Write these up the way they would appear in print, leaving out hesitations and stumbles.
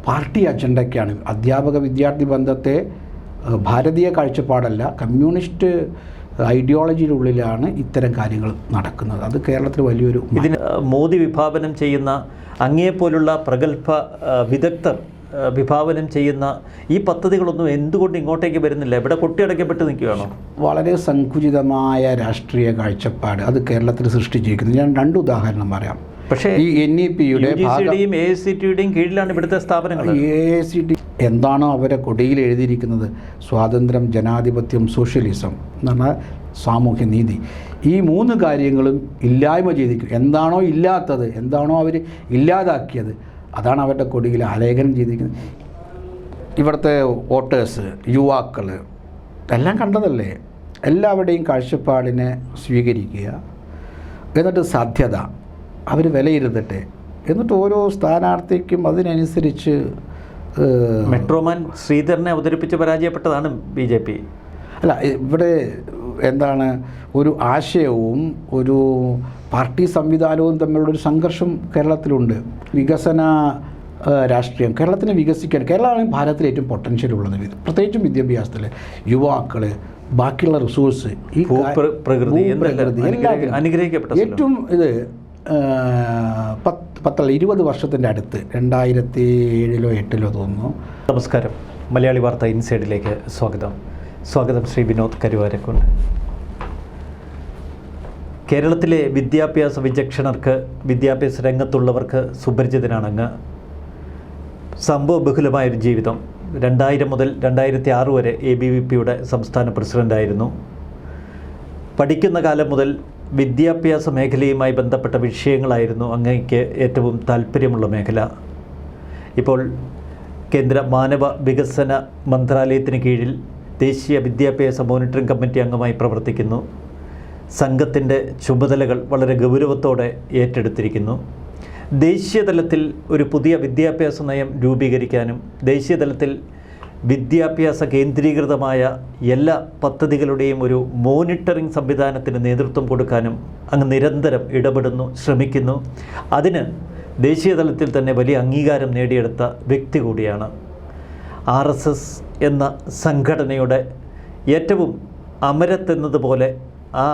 Party അജണ്ടയ്ക്കാണ്. അധ്യാപക വിദ്യാർത്ഥി ബന്ധത്തെ ഭാരതീയ കാഴ്ചപ്പാടല്ല, കമ്മ്യൂണിസ്റ്റ് ഐഡിയോളജിയിലുള്ളിലാണ് ഇത്തരം കാര്യങ്ങൾ നടക്കുന്നത്. അത് കേരളത്തിൽ വലിയൊരു ഇതിന് മോദി വിഭാവനം ചെയ്യുന്ന അങ്ങേപ്പോലുള്ള പ്രഗത്ഭ വിദഗ്ധർ വിഭാവനം ചെയ്യുന്ന ഈ പദ്ധതികളൊന്നും എന്തുകൊണ്ട് ഇങ്ങോട്ടേക്ക് വരുന്നില്ല? ഇവിടെ കൊട്ടിയടക്കപ്പെട്ട് നിൽക്കുകയാണോ? വളരെ സങ്കുചിതമായ രാഷ്ട്രീയ കാഴ്ചപ്പാട് അത് കേരളത്തിൽ സൃഷ്ടിച്ചിരിക്കുന്നത്. ഞാൻ 2 ഉദാഹരണം പറയാം. പക്ഷേ ഈ NEP-യുടെ AICTEയുടെയും കീഴിലാണ് ഇവിടുത്തെ സ്ഥാപനങ്ങൾ. AICTE എന്താണോ അവരെ കൊടിയിൽ എഴുതിയിരിക്കുന്നത്, സ്വാതന്ത്ര്യം, ജനാധിപത്യം, സോഷ്യലിസം എന്ന് പറഞ്ഞാൽ സാമൂഹ്യ നീതി, ഈ 3 കാര്യങ്ങളും ഇല്ലായ്മ ചെയ്തിരിക്കും. എന്താണോ ഇല്ലാത്തത്, എന്താണോ അവർ ഇല്ലാതാക്കിയത്, അതാണ് അവരുടെ കൊടിയിൽ ആലേഖനം ചെയ്തിരിക്കുന്നത്. ഇവിടുത്തെ വോട്ടേഴ്സ്, യുവാക്കൾ എല്ലാം കണ്ടതല്ലേ. എല്ലാവരുടെയും കാഴ്ചപ്പാടിനെ സ്വീകരിക്കുക, എന്നിട്ട് സാധ്യത അവർ വിലയിരുത്തട്ടെ, എന്നിട്ട് ഓരോ സ്ഥാനാർത്ഥിക്കും അതിനനുസരിച്ച്. മെട്രോമാൻ ശ്രീധരനെ അവതരിപ്പിച്ച് പരാജയപ്പെട്ടതാണ് BJP. അല്ല, ഇവിടെ എന്താണ്, ഒരു ആശയവും ഒരു പാർട്ടി സംവിധാനവും തമ്മിലുള്ളൊരു സംഘർഷം കേരളത്തിലുണ്ട്. വികസന രാഷ്ട്രീയം കേരളത്തിന് വികസിക്കാൻ, കേരളമാണ് ഭാരതത്തിലെ ഏറ്റവും പൊട്ടൻഷ്യൽ ഉള്ളത്, പ്രത്യേകിച്ചും വിദ്യാഭ്യാസത്തിൽ. യുവാക്കൾ, ബാക്കിയുള്ള റിസോഴ്സ്, ഈ പ്രകൃതി ഏറ്റവും ഇത് 20 വർഷത്തിൻ്റെ അടുത്ത് 2007-ഓ 2008-ഓ തോന്നുന്നു. നമസ്കാരം, മലയാളി വാർത്ത ഇൻസൈഡിലേക്ക് സ്വാഗതം ശ്രീ വിനോദ് കരുവാരക്കുണ്ട്. കേരളത്തിലെ വിദ്യാഭ്യാസ വിചക്ഷണർക്ക്, വിദ്യാഭ്യാസ രംഗത്തുള്ളവർക്ക് സുപരിചിതനാണ് അങ്ങ്. സംഭവബഹുലമായൊരു ജീവിതം. 2000 മുതൽ 2006 വരെ ABVP-യുടെ സംസ്ഥാന പ്രസിഡൻ്റായിരുന്നു. പഠിക്കുന്ന കാലം മുതൽ വിദ്യാഭ്യാസ മേഖലയുമായി ബന്ധപ്പെട്ട വിഷയങ്ങളായിരുന്നു അങ്ങയ്ക്ക് ഏറ്റവും താല്പര്യമുള്ള മേഖല. ഇപ്പോൾ കേന്ദ്ര മാനവ വികസന മന്ത്രാലയത്തിന് കീഴിൽ ദേശീയ വിദ്യാഭ്യാസ മോണിറ്ററിംഗ് കമ്മിറ്റി അംഗമായി പ്രവർത്തിക്കുന്നു. സംഘത്തിൻ്റെ ചുമതലകൾ വളരെ ഗൗരവത്തോടെ ഏറ്റെടുത്തിരിക്കുന്നു. ദേശീയ തലത്തിൽ ഒരു പുതിയ വിദ്യാഭ്യാസ നയം രൂപീകരിക്കാനും ദേശീയ തലത്തിൽ വിദ്യാഭ്യാസ കേന്ദ്രീകൃതമായ എല്ലാ പദ്ധതികളുടെയും ഒരു മോണിറ്ററിംഗ് സംവിധാനത്തിന് നേതൃത്വം കൊടുക്കാനും അങ്ങ് നിരന്തരം ഇടപെടുന്നു, ശ്രമിക്കുന്നു. അതിന് ദേശീയ തലത്തിൽ തന്നെ വലിയ അംഗീകാരം നേടിയെടുത്ത വ്യക്തി കൂടിയാണ്. RSS എന്ന സംഘടനയുടെ ഏറ്റവും അമരത്തെന്നതുപോലെ ആ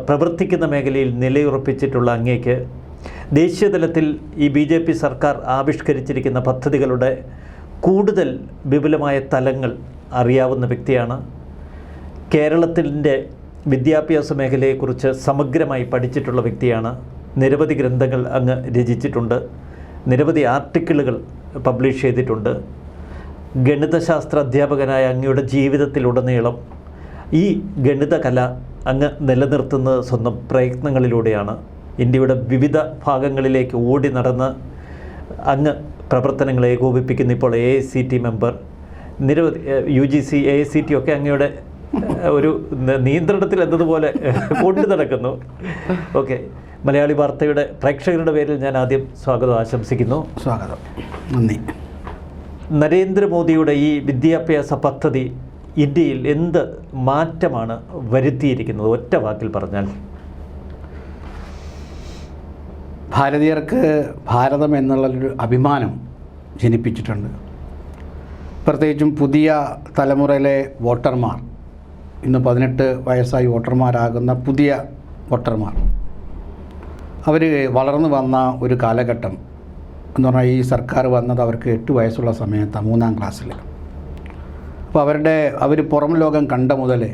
പ്രവർത്തിക്കുന്ന മേഖലയിൽ നിലയുറപ്പിച്ചിട്ടുള്ള അങ്ങേക്ക് ദേശീയ തലത്തിൽ ഈ BJP സർക്കാർ ആവിഷ്കരിച്ചിരിക്കുന്ന പദ്ധതികളുടെ കൂടുതൽ വിപുലമായ തലങ്ങൾ അറിയാവുന്ന വ്യക്തിയാണ്. കേരളത്തിൻ്റെ വിദ്യാഭ്യാസ മേഖലയെക്കുറിച്ച് സമഗ്രമായി പഠിച്ചിട്ടുള്ള വ്യക്തിയാണ്. നിരവധി ഗ്രന്ഥങ്ങൾ അങ്ങ് രചിച്ചിട്ടുണ്ട്, നിരവധി ആർട്ടിക്കിളുകൾ പബ്ലിഷ് ചെയ്തിട്ടുണ്ട്. ഗണിതശാസ്ത്ര അധ്യാപകനായ അങ്ങയുടെ ജീവിതത്തിലുടനീളം ഈ ഗണിതകല അങ്ങ് നിലനിർത്തുന്നത് സ്വന്തം പ്രയത്നങ്ങളിലൂടെയാണ്. ഇന്ത്യയുടെ വിവിധ ഭാഗങ്ങളിലേക്ക് ഓടി നടന്ന് അങ്ങ് പ്രവർത്തനങ്ങൾ ഏകോപിപ്പിക്കുന്ന ഇപ്പോൾ AICTE മെമ്പർ, നിരവധി UGC, AICTE ഒക്കെ അങ്ങയുടെ ഒരു നിയന്ത്രണത്തിൽ എന്നതുപോലെ കൊണ്ടു നടക്കുന്നു. ഓക്കെ, മലയാളി വാർത്തയുടെ പ്രേക്ഷകരുടെ പേരിൽ ഞാൻ ആദ്യം സ്വാഗതം ആശംസിക്കുന്നു. സ്വാഗതം, നന്ദി. നരേന്ദ്രമോദിയുടെ ഈ വിദ്യാഭ്യാസ പദ്ധതി ഇന്ത്യയിൽ എന്ത് മാറ്റമാണ് വരുത്തിയിരിക്കുന്നത്, ഒറ്റ വാക്കിൽ പറഞ്ഞാൽ? ഭാരതീയർക്ക് ഭാരതം എന്നുള്ളൊരു അഭിമാനം ജനിപ്പിച്ചിട്ടുണ്ട്. പ്രത്യേകിച്ചും പുതിയ തലമുറയിലെ വോട്ടർമാർ, ഇന്ന് 18 വയസ്സായി വോട്ടർമാരാകുന്ന പുതിയ വോട്ടർമാർ, അവർ വളർന്നു വന്ന ഒരു കാലഘട്ടം എന്ന് പറഞ്ഞാൽ ഈ സർക്കാർ വന്നത് അവർക്ക് 8 വയസ്സുള്ള സമയത്താണ്, 3-ാം ക്ലാസ്സിൽ. അപ്പോൾ അവർ പുറം ലോകം കണ്ട മുതലേ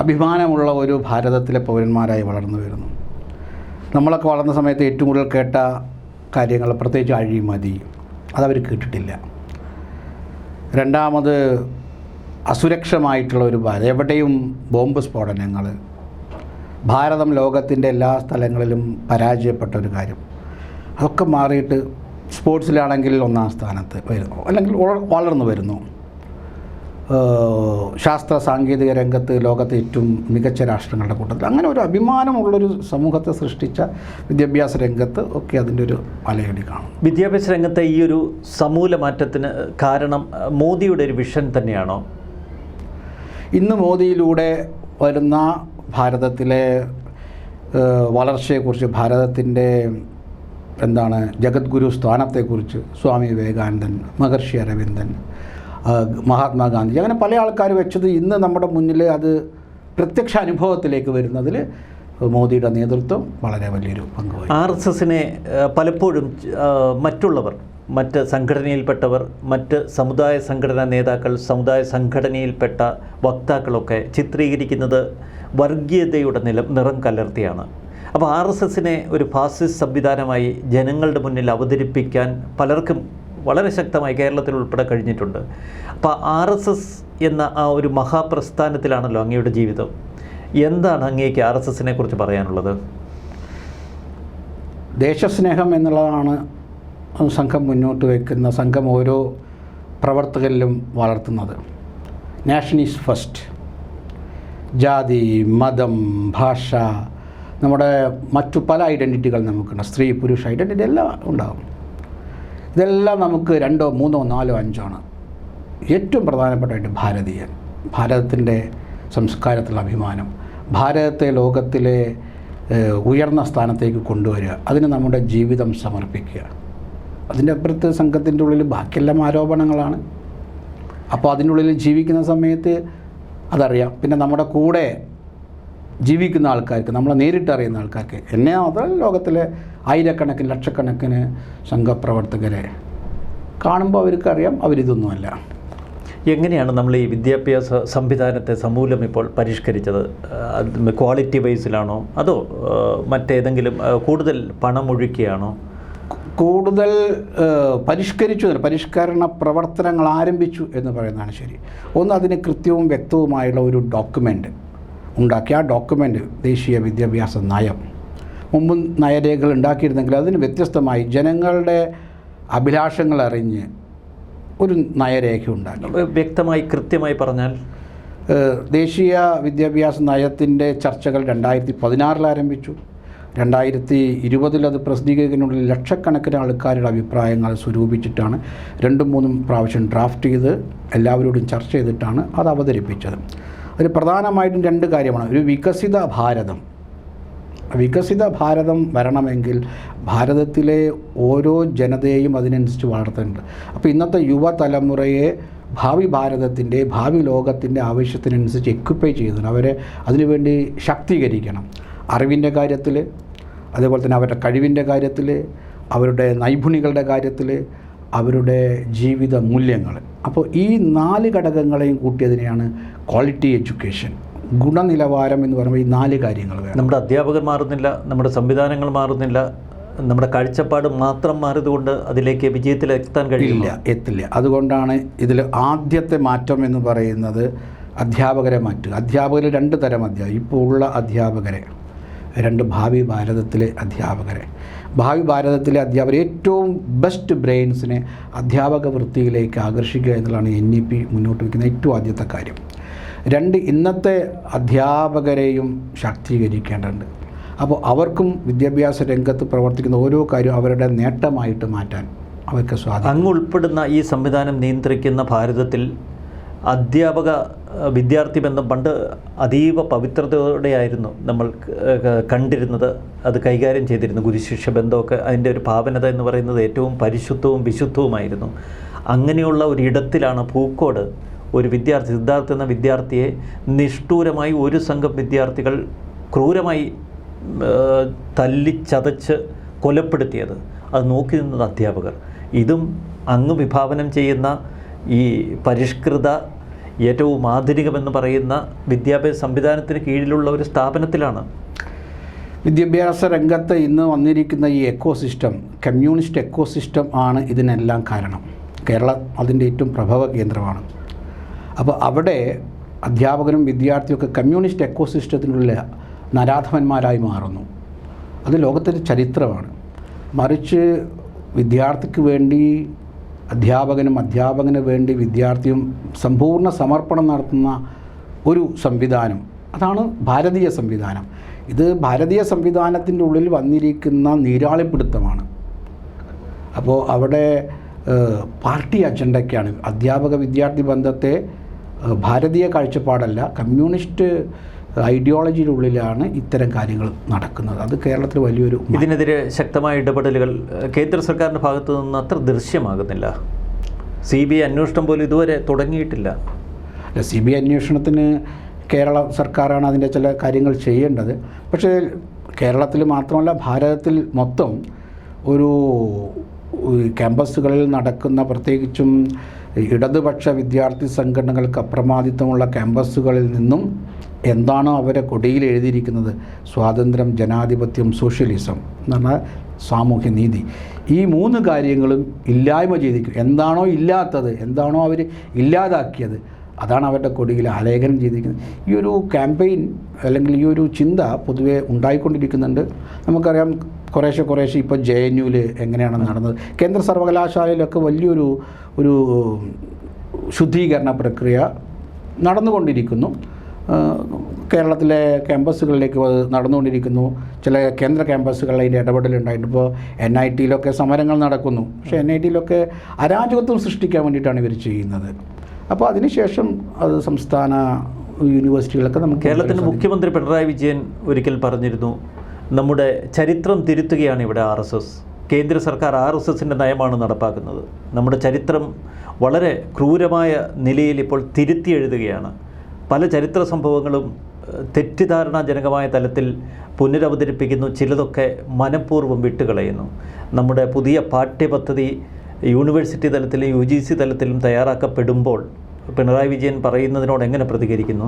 അഭിമാനമുള്ള ഒരു ഭാരതത്തിലെ പൗരന്മാരായി വളർന്നു വരുന്നു. നമ്മളൊക്കെ വളർന്ന സമയത്ത് ഏറ്റവും കൂടുതൽ കേട്ട കാര്യങ്ങൾ, പ്രത്യേകിച്ച് അഴിമതി, അതവർ കേട്ടിട്ടില്ല. രണ്ടാമത് അസുരക്ഷമായിട്ടുള്ള ഒരു ഭാരതം, എവിടെയും ബോംബ് സ്ഫോടനങ്ങൾ, ഭാരതം ലോകത്തിൻ്റെ എല്ലാ സ്ഥലങ്ങളിലും പരാജയപ്പെട്ട ഒരു കാര്യം. അതൊക്കെ മാറിയിട്ട് സ്പോർട്സിലാണെങ്കിൽ 1-ാം സ്ഥാനത്ത് വരുന്നു, അല്ലെങ്കിൽ വളർന്നു വരുന്നു. ശാസ്ത്ര സാങ്കേതിക രംഗത്ത് ലോകത്തെ ഏറ്റവും മികച്ച രാഷ്ട്രങ്ങളുടെ കൂട്ടത്തിൽ അങ്ങനെ ഒരു അഭിമാനമുള്ളൊരു സമൂഹത്തെ സൃഷ്ടിച്ച വിദ്യാഭ്യാസ രംഗത്ത് ഒക്കെ അതിൻ്റെ ഒരു അലയൊലി കാണും. വിദ്യാഭ്യാസ രംഗത്തെ ഈ ഒരു സമൂല മാറ്റത്തിന് കാരണം മോദിയുടെ ഒരു വിഷൻ തന്നെയാണോ? ഇന്ന് മോദിയിലൂടെ വരുന്ന ഭാരതത്തിലെ വളർച്ചയെക്കുറിച്ച്, ഭാരതത്തിൻ്റെ എന്താണ് ജഗദ്ഗുരു സ്ഥാനത്തെക്കുറിച്ച് സ്വാമി വിവേകാനന്ദൻ, മഹർഷി അരവിന്ദൻ, മഹാത്മാഗാന്ധി, അങ്ങനെ പല ആൾക്കാർ വെച്ചത് ഇന്ന് നമ്മുടെ മുന്നിൽ അത് പ്രത്യക്ഷ അനുഭവത്തിലേക്ക് വരുന്നതിൽ മോദിയുടെ നേതൃത്വം വളരെ വലിയൊരു പങ്കുവഹിച്ചു. RSSനെ പലപ്പോഴും മറ്റുള്ളവർ, മറ്റ് സംഘടനയിൽപ്പെട്ടവർ, മറ്റ് സമുദായ സംഘടനാ നേതാക്കൾ, സമുദായ സംഘടനയിൽപ്പെട്ട വക്താക്കളൊക്കെ ചിത്രീകരിക്കുന്നത് വർഗീയതയുടെ നിറം കലർത്തിയാണ്. അപ്പോൾ RSSനെ ഒരു ഫാസിസ്റ്റ് സംവിധാനമായി ജനങ്ങളുടെ മുന്നിൽ അവതരിപ്പിക്കാൻ പലർക്കും വളരെ ശക്തമായി കേരളത്തിൽ ഉൾപ്പെടെ കഴിഞ്ഞിട്ടുണ്ട്. അപ്പോൾ RSS എന്ന ആ ഒരു മഹാപ്രസ്ഥാനത്തിലാണല്ലോ അങ്ങയുടെ ജീവിതം. എന്താണ് അങ്ങേക്ക് RSSനെ കുറിച്ച് പറയാനുള്ളത്? ദേശസ്നേഹം എന്നുള്ളതാണ് സംഘം മുന്നോട്ട് വയ്ക്കുന്ന, സംഘം ഓരോ പ്രവർത്തകരിലും വളർത്തുന്നത്. Nation is first. ജാതി, മതം, ഭാഷ, നമ്മുടെ മറ്റു പല ഐഡൻറ്റിറ്റികൾ നമുക്കുണ്ട്. സ്ത്രീ പുരുഷ ഐഡൻറ്റിറ്റി എല്ലാം ഉണ്ടാകും. ഇതെല്ലാം നമുക്ക് 2, 3, 4, 5 ആണ്. ഏറ്റവും പ്രധാനപ്പെട്ടായിട്ട് ഭാരതീയൻ, ഭാരതത്തിൻ്റെ സംസ്കാരത്തിലുള്ള അഭിമാനം, ഭാരതത്തെ ലോകത്തിലെ ഉയർന്ന സ്ഥാനത്തേക്ക് കൊണ്ടുവരിക, അതിന് നമ്മുടെ ജീവിതം സമർപ്പിക്കുക. അതിൻ്റെ അപ്പുറത്ത് സംഘത്തിൻ്റെ ഉള്ളിൽ ബാക്കിയെല്ലാം ആരോപണങ്ങളാണ്. അപ്പോൾ അതിനുള്ളിൽ ജീവിക്കുന്ന സമയത്ത് അതറിയാം. പിന്നെ നമ്മുടെ കൂടെ ജീവിക്കുന്ന ആൾക്കാർക്ക്, നമ്മളെ നേരിട്ടറിയുന്ന ആൾക്കാർക്ക്, എന്നെ മാത്രമല്ല ലോകത്തിലെ ആയിരക്കണക്കിന് ലക്ഷക്കണക്കിന് സംഘപ്രവർത്തകരെ കാണുമ്പോൾ അവർക്കറിയാം അവരിതൊന്നുമല്ല. എങ്ങനെയാണ് നമ്മൾ ഈ വിദ്യാഭ്യാസ സംവിധാനത്തെ സമൂലം ഇപ്പോൾ പരിഷ്കരിച്ചത്? ക്വാളിറ്റി ബേസിലാണോ അതോ മറ്റേതെങ്കിലും കൂടുതൽ പണമൊഴുക്കിയാണോ? കൂടുതൽ പരിഷ്കരിച്ചു, പരിഷ്കരണ പ്രവർത്തനങ്ങൾ ആരംഭിച്ചു എന്ന് പറയുന്നതാണ് ശരി. ഒന്ന്, അതിന് കൃത്യവും വ്യക്തവുമായുള്ള ഒരു ഡോക്യുമെൻ്റ് ഉണ്ടാക്കി. ആ ഡോക്യുമെൻ്റ് ദേശീയ വിദ്യാഭ്യാസ നയം. മുമ്പും നയരേഖകൾ ഉണ്ടാക്കിയിരുന്നെങ്കിൽ അതിന് വ്യത്യസ്തമായി ജനങ്ങളുടെ അഭിലാഷങ്ങൾ അറിഞ്ഞ് ഒരു നയരേഖ ഉണ്ടാക്കി. വ്യക്തമായി കൃത്യമായി പറഞ്ഞാൽ ദേശീയ വിദ്യാഭ്യാസ നയത്തിൻ്റെ ചർച്ചകൾ 2016 ആരംഭിച്ചു. 2020 അത് പ്രസിദ്ധീകരിക്കുന്നതിനുള്ളിൽ ലക്ഷക്കണക്കിന് ആൾക്കാരുടെ അഭിപ്രായങ്ങൾ സ്വരൂപിച്ചിട്ടാണ് 2-3 പ്രാവശ്യം ഡ്രാഫ്റ്റ് ചെയ്ത് എല്ലാവരോടും ചർച്ച ചെയ്തിട്ടാണ് അത് അവതരിപ്പിച്ചത്. അതിൽ പ്രധാനമായിട്ടും 2 കാര്യമാണ്. ഒരു വികസിത ഭാരതം വരണമെങ്കിൽ ഭാരതത്തിലെ ഓരോ ജനതയെയും അതിനനുസരിച്ച് വളർത്തുന്നുണ്ട്. അപ്പോൾ ഇന്നത്തെ യുവതലമുറയെ ഭാവി ഭാരതത്തിൻ്റെ, ഭാവി ലോകത്തിൻ്റെ ആവശ്യത്തിനനുസരിച്ച് എക്വിപ്പൈ ചെയ്യുന്നുണ്ട്. അവരെ അതിനുവേണ്ടി ശാക്തീകരിക്കണം. അറിവിൻ്റെ കാര്യത്തിൽ, അതേപോലെ തന്നെ അവരുടെ കഴിവിൻ്റെ കാര്യത്തിൽ, അവരുടെ നൈപുണികളുടെ കാര്യത്തിൽ, അവരുടെ ജീവിത മൂല്യങ്ങൾ. അപ്പോൾ ഈ 4 ഘടകങ്ങളെയും കൂട്ടിയതിനെയാണ് ക്വാളിറ്റി എഡ്യൂക്കേഷൻ, ഗുണനിലവാരം എന്ന് പറയുമ്പോൾ ഈ 4 കാര്യങ്ങൾ വേണം. നമ്മുടെ അധ്യാപകർ മാറുന്നില്ല, നമ്മുടെ സംവിധാനങ്ങൾ മാറുന്നില്ല, നമ്മുടെ കാഴ്ചപ്പാട് മാത്രം മാറിയതുകൊണ്ട് അതിലേക്ക് വിജയത്തിലെത്താൻ കഴിയില്ല, എത്തില്ല. അതുകൊണ്ടാണ് ഇതിൽ ആദ്യത്തെ മാറ്റം എന്ന് പറയുന്നത് അധ്യാപകരെ മാറ്റുക. അധ്യാപകർ 2 തരം അധ്യാപകർ ഇപ്പോൾ ഉള്ള അധ്യാപകരെ, 2 ഭാവി ഭാരതത്തിലെ അധ്യാപകരെ. ഭാവി ഭാരതത്തിലെ അധ്യാപകർ ഏറ്റവും ബെസ്റ്റ് ബ്രെയിൻസിനെ അധ്യാപക വൃത്തിയിലേക്ക് ആകർഷിക്കുക എന്നുള്ളതാണ് NEP മുന്നോട്ട് വയ്ക്കുന്ന ഏറ്റവും ആദ്യത്തെ കാര്യം. 2, ഇന്നത്തെ അധ്യാപകരെയും ശാക്തീകരിക്കേണ്ടതുണ്ട്. അപ്പോൾ അവർക്കും വിദ്യാഭ്യാസ രംഗത്ത് പ്രവർത്തിക്കുന്ന ഓരോ കാര്യവും അവരുടെ നേട്ടമായിട്ട് മാറ്റാൻ അവർക്ക് സ്വാധീനം. അങ്ങ് ഉൾപ്പെടുന്ന ഈ സംവിധാനം നിയന്ത്രിക്കുന്ന ഭാരതത്തിൽ അധ്യാപക വിദ്യാർത്ഥി ബന്ധം പണ്ട് അതീവ പവിത്രതയോടെയായിരുന്നു നമ്മൾ കണ്ടിരുന്നത്, അത് കൈകാര്യം ചെയ്തിരുന്നു. ഗുരുശിഷ്യ ബന്ധമൊക്കെ അതിൻ്റെ ഒരു ഭാവനത എന്ന് പറയുന്നത് ഏറ്റവും പരിശുദ്ധവും വിശുദ്ധവുമായിരുന്നു. അങ്ങനെയുള്ള ഒരിടത്തിലാണ് പൂക്കോട് ഒരു വിദ്യാർത്ഥി, സിദ്ധാർത്ഥ എന്ന വിദ്യാർത്ഥിയെ നിഷ്ഠൂരമായി ഒരു സംഘം വിദ്യാർത്ഥികൾ ക്രൂരമായി തല്ലിച്ചതച്ച് കൊലപ്പെടുത്തിയത്. അത് നോക്കി നിന്നത് അധ്യാപകർ. ഇതും അങ്ങ് വിഭാവനം ചെയ്യുന്ന ഈ പരിഷ്കൃത ഏറ്റവും ആധുനികമെന്ന് പറയുന്ന വിദ്യാഭ്യാസ സംവിധാനത്തിന് കീഴിലുള്ള ഒരു സ്ഥാപനത്തിലാണ്. വിദ്യാഭ്യാസ രംഗത്ത് ഇന്ന് വന്നിരിക്കുന്ന ഈ എക്കോസിസ്റ്റം, കമ്മ്യൂണിസ്റ്റ് എക്കോസിസ്റ്റം ആണ് ഇതിനെല്ലാം കാരണം. കേരളം അതിൻ്റെ ഏറ്റവും പ്രഭവ കേന്ദ്രമാണ്. അപ്പോൾ അവിടെ അധ്യാപകരും വിദ്യാർത്ഥിയൊക്കെ കമ്മ്യൂണിസ്റ്റ് എക്കോസിസ്റ്റത്തിനുള്ള നരാധമന്മാരായി മാറുന്നു. അത് ലോകത്തിൻ്റെ ചരിത്രമാണ്. മറിച്ച് വിദ്യാർത്ഥിക്ക് വേണ്ടി അധ്യാപകനും അധ്യാപകന് വേണ്ടി വിദ്യാർത്ഥിയും സമ്പൂർണ്ണ സമർപ്പണം നടത്തുന്ന ഒരു സംവിധാനം, അതാണ് ഭാരതീയ സംവിധാനം. ഇത് ഭാരതീയ സംവിധാനത്തിൻ്റെ ഉള്ളിൽ വന്നിരിക്കുന്ന നീരാളിപ്പിടുത്തമാണ്. അപ്പോൾ അവിടെ പാർട്ടി അജണ്ടയ്ക്കാണ് അധ്യാപക വിദ്യാർത്ഥി ബന്ധത്തെ ഭാരതീയ കാഴ്ചപ്പാടല്ല, കമ്മ്യൂണിസ്റ്റ് ഐഡിയോളജിയുടെ ഉള്ളിലാണ് ഇത്തരം കാര്യങ്ങൾ നടക്കുന്നത്. അത് കേരളത്തിൽ വലിയൊരു ഇതിനെതിരെ ശക്തമായ ഇടപെടലുകൾ കേന്ദ്ര സർക്കാരിൻ്റെ ഭാഗത്തു നിന്ന് അത്ര ദൃശ്യമാകുന്നില്ല. CBI അന്വേഷണം പോലും ഇതുവരെ തുടങ്ങിയിട്ടില്ല. CBI അന്വേഷണത്തിന് കേരള സർക്കാരാണ് അതിൻ്റെ ചില കാര്യങ്ങൾ ചെയ്യേണ്ടത്. പക്ഷേ കേരളത്തിൽ മാത്രമല്ല ഭാരതത്തിൽ മൊത്തം ഒരു ക്യാമ്പസുകളിൽ നടക്കുന്ന, പ്രത്യേകിച്ചും ഇടതുപക്ഷ വിദ്യാർത്ഥി സംഘടനകൾക്ക് അപ്രമാദിത്വമുള്ള ക്യാമ്പസുകളിൽ നിന്നും എന്താണോ അവരെ കൊടിയിൽ എഴുതിയിരിക്കുന്നത്, സ്വാതന്ത്ര്യം, ജനാധിപത്യം, സോഷ്യലിസം എന്ന് പറഞ്ഞാൽ സാമൂഹ്യനീതി, ഈ 3 കാര്യങ്ങളും ഇല്ലായ്മ ചെയ്തിരിക്കും. എന്താണോ ഇല്ലാത്തത്, എന്താണോ അവർ ഇല്ലാതാക്കിയത്, അതാണ് അവരുടെ കൊടിയിൽ ആലേഖനം ചെയ്തിരിക്കുന്നത്. ഈ ഒരു ക്യാമ്പയിൻ അല്ലെങ്കിൽ ഈ ഒരു ചിന്ത പൊതുവെ ഉണ്ടായിക്കൊണ്ടിരിക്കുന്നുണ്ട്. നമുക്കറിയാം കുറേശ്ശെ ഇപ്പോൾ JNUവിൽ എങ്ങനെയാണ് നടന്നത്. കേന്ദ്ര സർവകലാശാലയിലൊക്കെ വലിയൊരു ശുദ്ധീകരണ പ്രക്രിയ നടന്നുകൊണ്ടിരിക്കുന്നു. കേരളത്തിലെ ക്യാമ്പസുകളിലേക്ക് നടന്നുകൊണ്ടിരിക്കുന്നു. ചില കേന്ദ്ര ക്യാമ്പസുകളിൽ അതിൻ്റെ ഇടപെടലുണ്ടായിട്ട് ഇപ്പോൾ NITയിലൊക്കെ സമരങ്ങൾ നടക്കുന്നു. പക്ഷേ NITയിലൊക്കെ അരാജകത്വം സൃഷ്ടിക്കാൻ വേണ്ടിയിട്ടാണ് ഇവർ ചെയ്യുന്നത്. അപ്പോൾ അതിനുശേഷം അത് സംസ്ഥാന യൂണിവേഴ്സിറ്റികളൊക്കെ നമുക്ക് കേരളത്തിൻ്റെ മുഖ്യമന്ത്രി പിണറായി വിജയൻ ഒരിക്കൽ പറഞ്ഞിരുന്നു, നമ്മുടെ ചരിത്രം തിരുത്തുകയാണ് ഇവിടെ RSS. കേന്ദ്ര സർക്കാർ RSSൻ്റെ നയമാണ് നടപ്പാക്കുന്നത്. നമ്മുടെ ചരിത്രം വളരെ ക്രൂരമായ നിലയിൽ ഇപ്പോൾ തിരുത്തി എഴുതുകയാണ്. പല ചരിത്ര സംഭവങ്ങളും തെറ്റിദ്ധാരണാജനകമായ തലത്തിൽ പുനരവതരിപ്പിക്കുന്നു, ചിലതൊക്കെ മനഃപൂർവ്വം വിട്ടുകളയുന്നു. നമ്മുടെ പുതിയ പാഠ്യപദ്ധതി യൂണിവേഴ്സിറ്റി തലത്തിലും UGC തലത്തിലും തയ്യാറാക്കപ്പെടുമ്പോൾ പിണറായി വിജയൻ പറയുന്നതിനോട് എങ്ങനെ പ്രതികരിക്കുന്നു?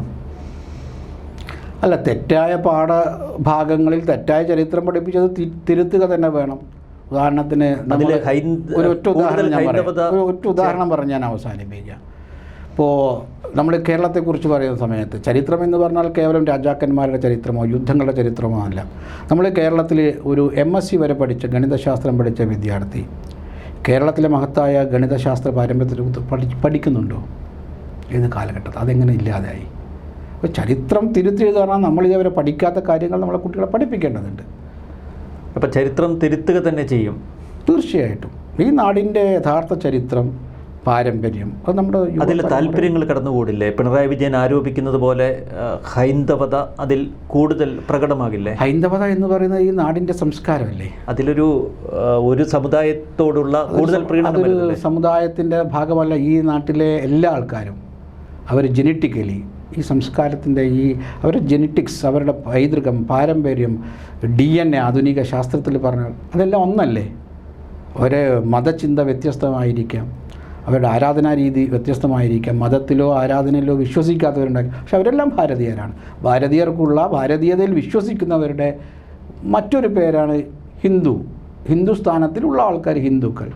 അല്ല, തെറ്റായ പാഠഭാഗങ്ങളിൽ തെറ്റായ ചരിത്രം പഠിപ്പിച്ചത് തിരുത്തുക തന്നെ വേണം. ഉദാഹരണത്തിന് ഒറ്റ ഉദാഹരണം പറഞ്ഞ് ഞാൻ അവസാനിപ്പിക്കാം. ഇപ്പോൾ നമ്മൾ കേരളത്തെക്കുറിച്ച് പറയുന്ന സമയത്ത് ചരിത്രം എന്ന് പറഞ്ഞാൽ കേവലം രാജാക്കന്മാരുടെ ചരിത്രമോ യുദ്ധങ്ങളുടെ ചരിത്രമോ അല്ല. നമ്മൾ കേരളത്തിൽ ഒരു MSc വരെ പഠിച്ച ഗണിതശാസ്ത്രം പഠിച്ച വിദ്യാർത്ഥി കേരളത്തിലെ മഹത്തായ ഗണിതശാസ്ത്ര പാരമ്പര്യത്തിൽ പഠിക്കുന്നുണ്ടോ? ഏത് കാലഘട്ടത്തിൽ? അതെങ്ങനെ ഇല്ലാതായി? അപ്പോൾ ചരിത്രം തിരുത്തിയെന്ന് പറഞ്ഞാൽ നമ്മളിതേവരെ പഠിക്കാത്ത കാര്യങ്ങൾ നമ്മളെ കുട്ടികളെ പഠിപ്പിക്കേണ്ടതുണ്ട്. അപ്പോൾ ചരിത്രം തിരുത്തുക തന്നെ ചെയ്യും. തീർച്ചയായിട്ടും ഈ നാടിൻ്റെ യഥാർത്ഥ ചരിത്രം, പാരമ്പര്യം, അത് നമ്മുടെ അതിൽ താല്പര്യങ്ങൾ കടന്നുകൂടില്ലേ? പിണറായി വിജയൻ ആരോപിക്കുന്നത് പോലെ ഹൈന്ദവത അതിൽ കൂടുതൽ പ്രകടമാകില്ലേ? ഹൈന്ദവത എന്ന് പറയുന്നത് ഈ നാടിൻ്റെ സംസ്കാരമല്ലേ? ഒരു സമുദായത്തോടുള്ള കൂടുതൽ പ്രകടനം സമുദായത്തിൻ്റെ ഭാഗമല്ല. ഈ നാട്ടിലെ എല്ലാ ആൾക്കാരും അവർ ജനറ്റിക്കലി ഈ സംസ്കാരത്തിൻ്റെ അവരുടെ ജെനറ്റിക്സ്, അവരുടെ പൈതൃകം, പാരമ്പര്യം, DNA ആധുനിക ശാസ്ത്രത്തിൽ പറഞ്ഞാൽ അതെല്ലാം ഒന്നല്ലേ? അവരെ മതചിന്ത വ്യത്യസ്തമായിരിക്കാം, അവരുടെ ആരാധനാ രീതി വ്യത്യസ്തമായിരിക്കാം, മതത്തിലോ ആരാധനയിലോ വിശ്വസിക്കാത്തവരുണ്ടാകും. പക്ഷെ അവരെല്ലാം ഭാരതീയരാണ്. ഭാരതീയർക്കുള്ള ഭാരതീയതയിൽ വിശ്വസിക്കുന്നവരുടെ മറ്റൊരു പേരാണ് ഹിന്ദുസ്ഥാനത്തിലുള്ള ആൾക്കാർ, ഹിന്ദുക്കൾ.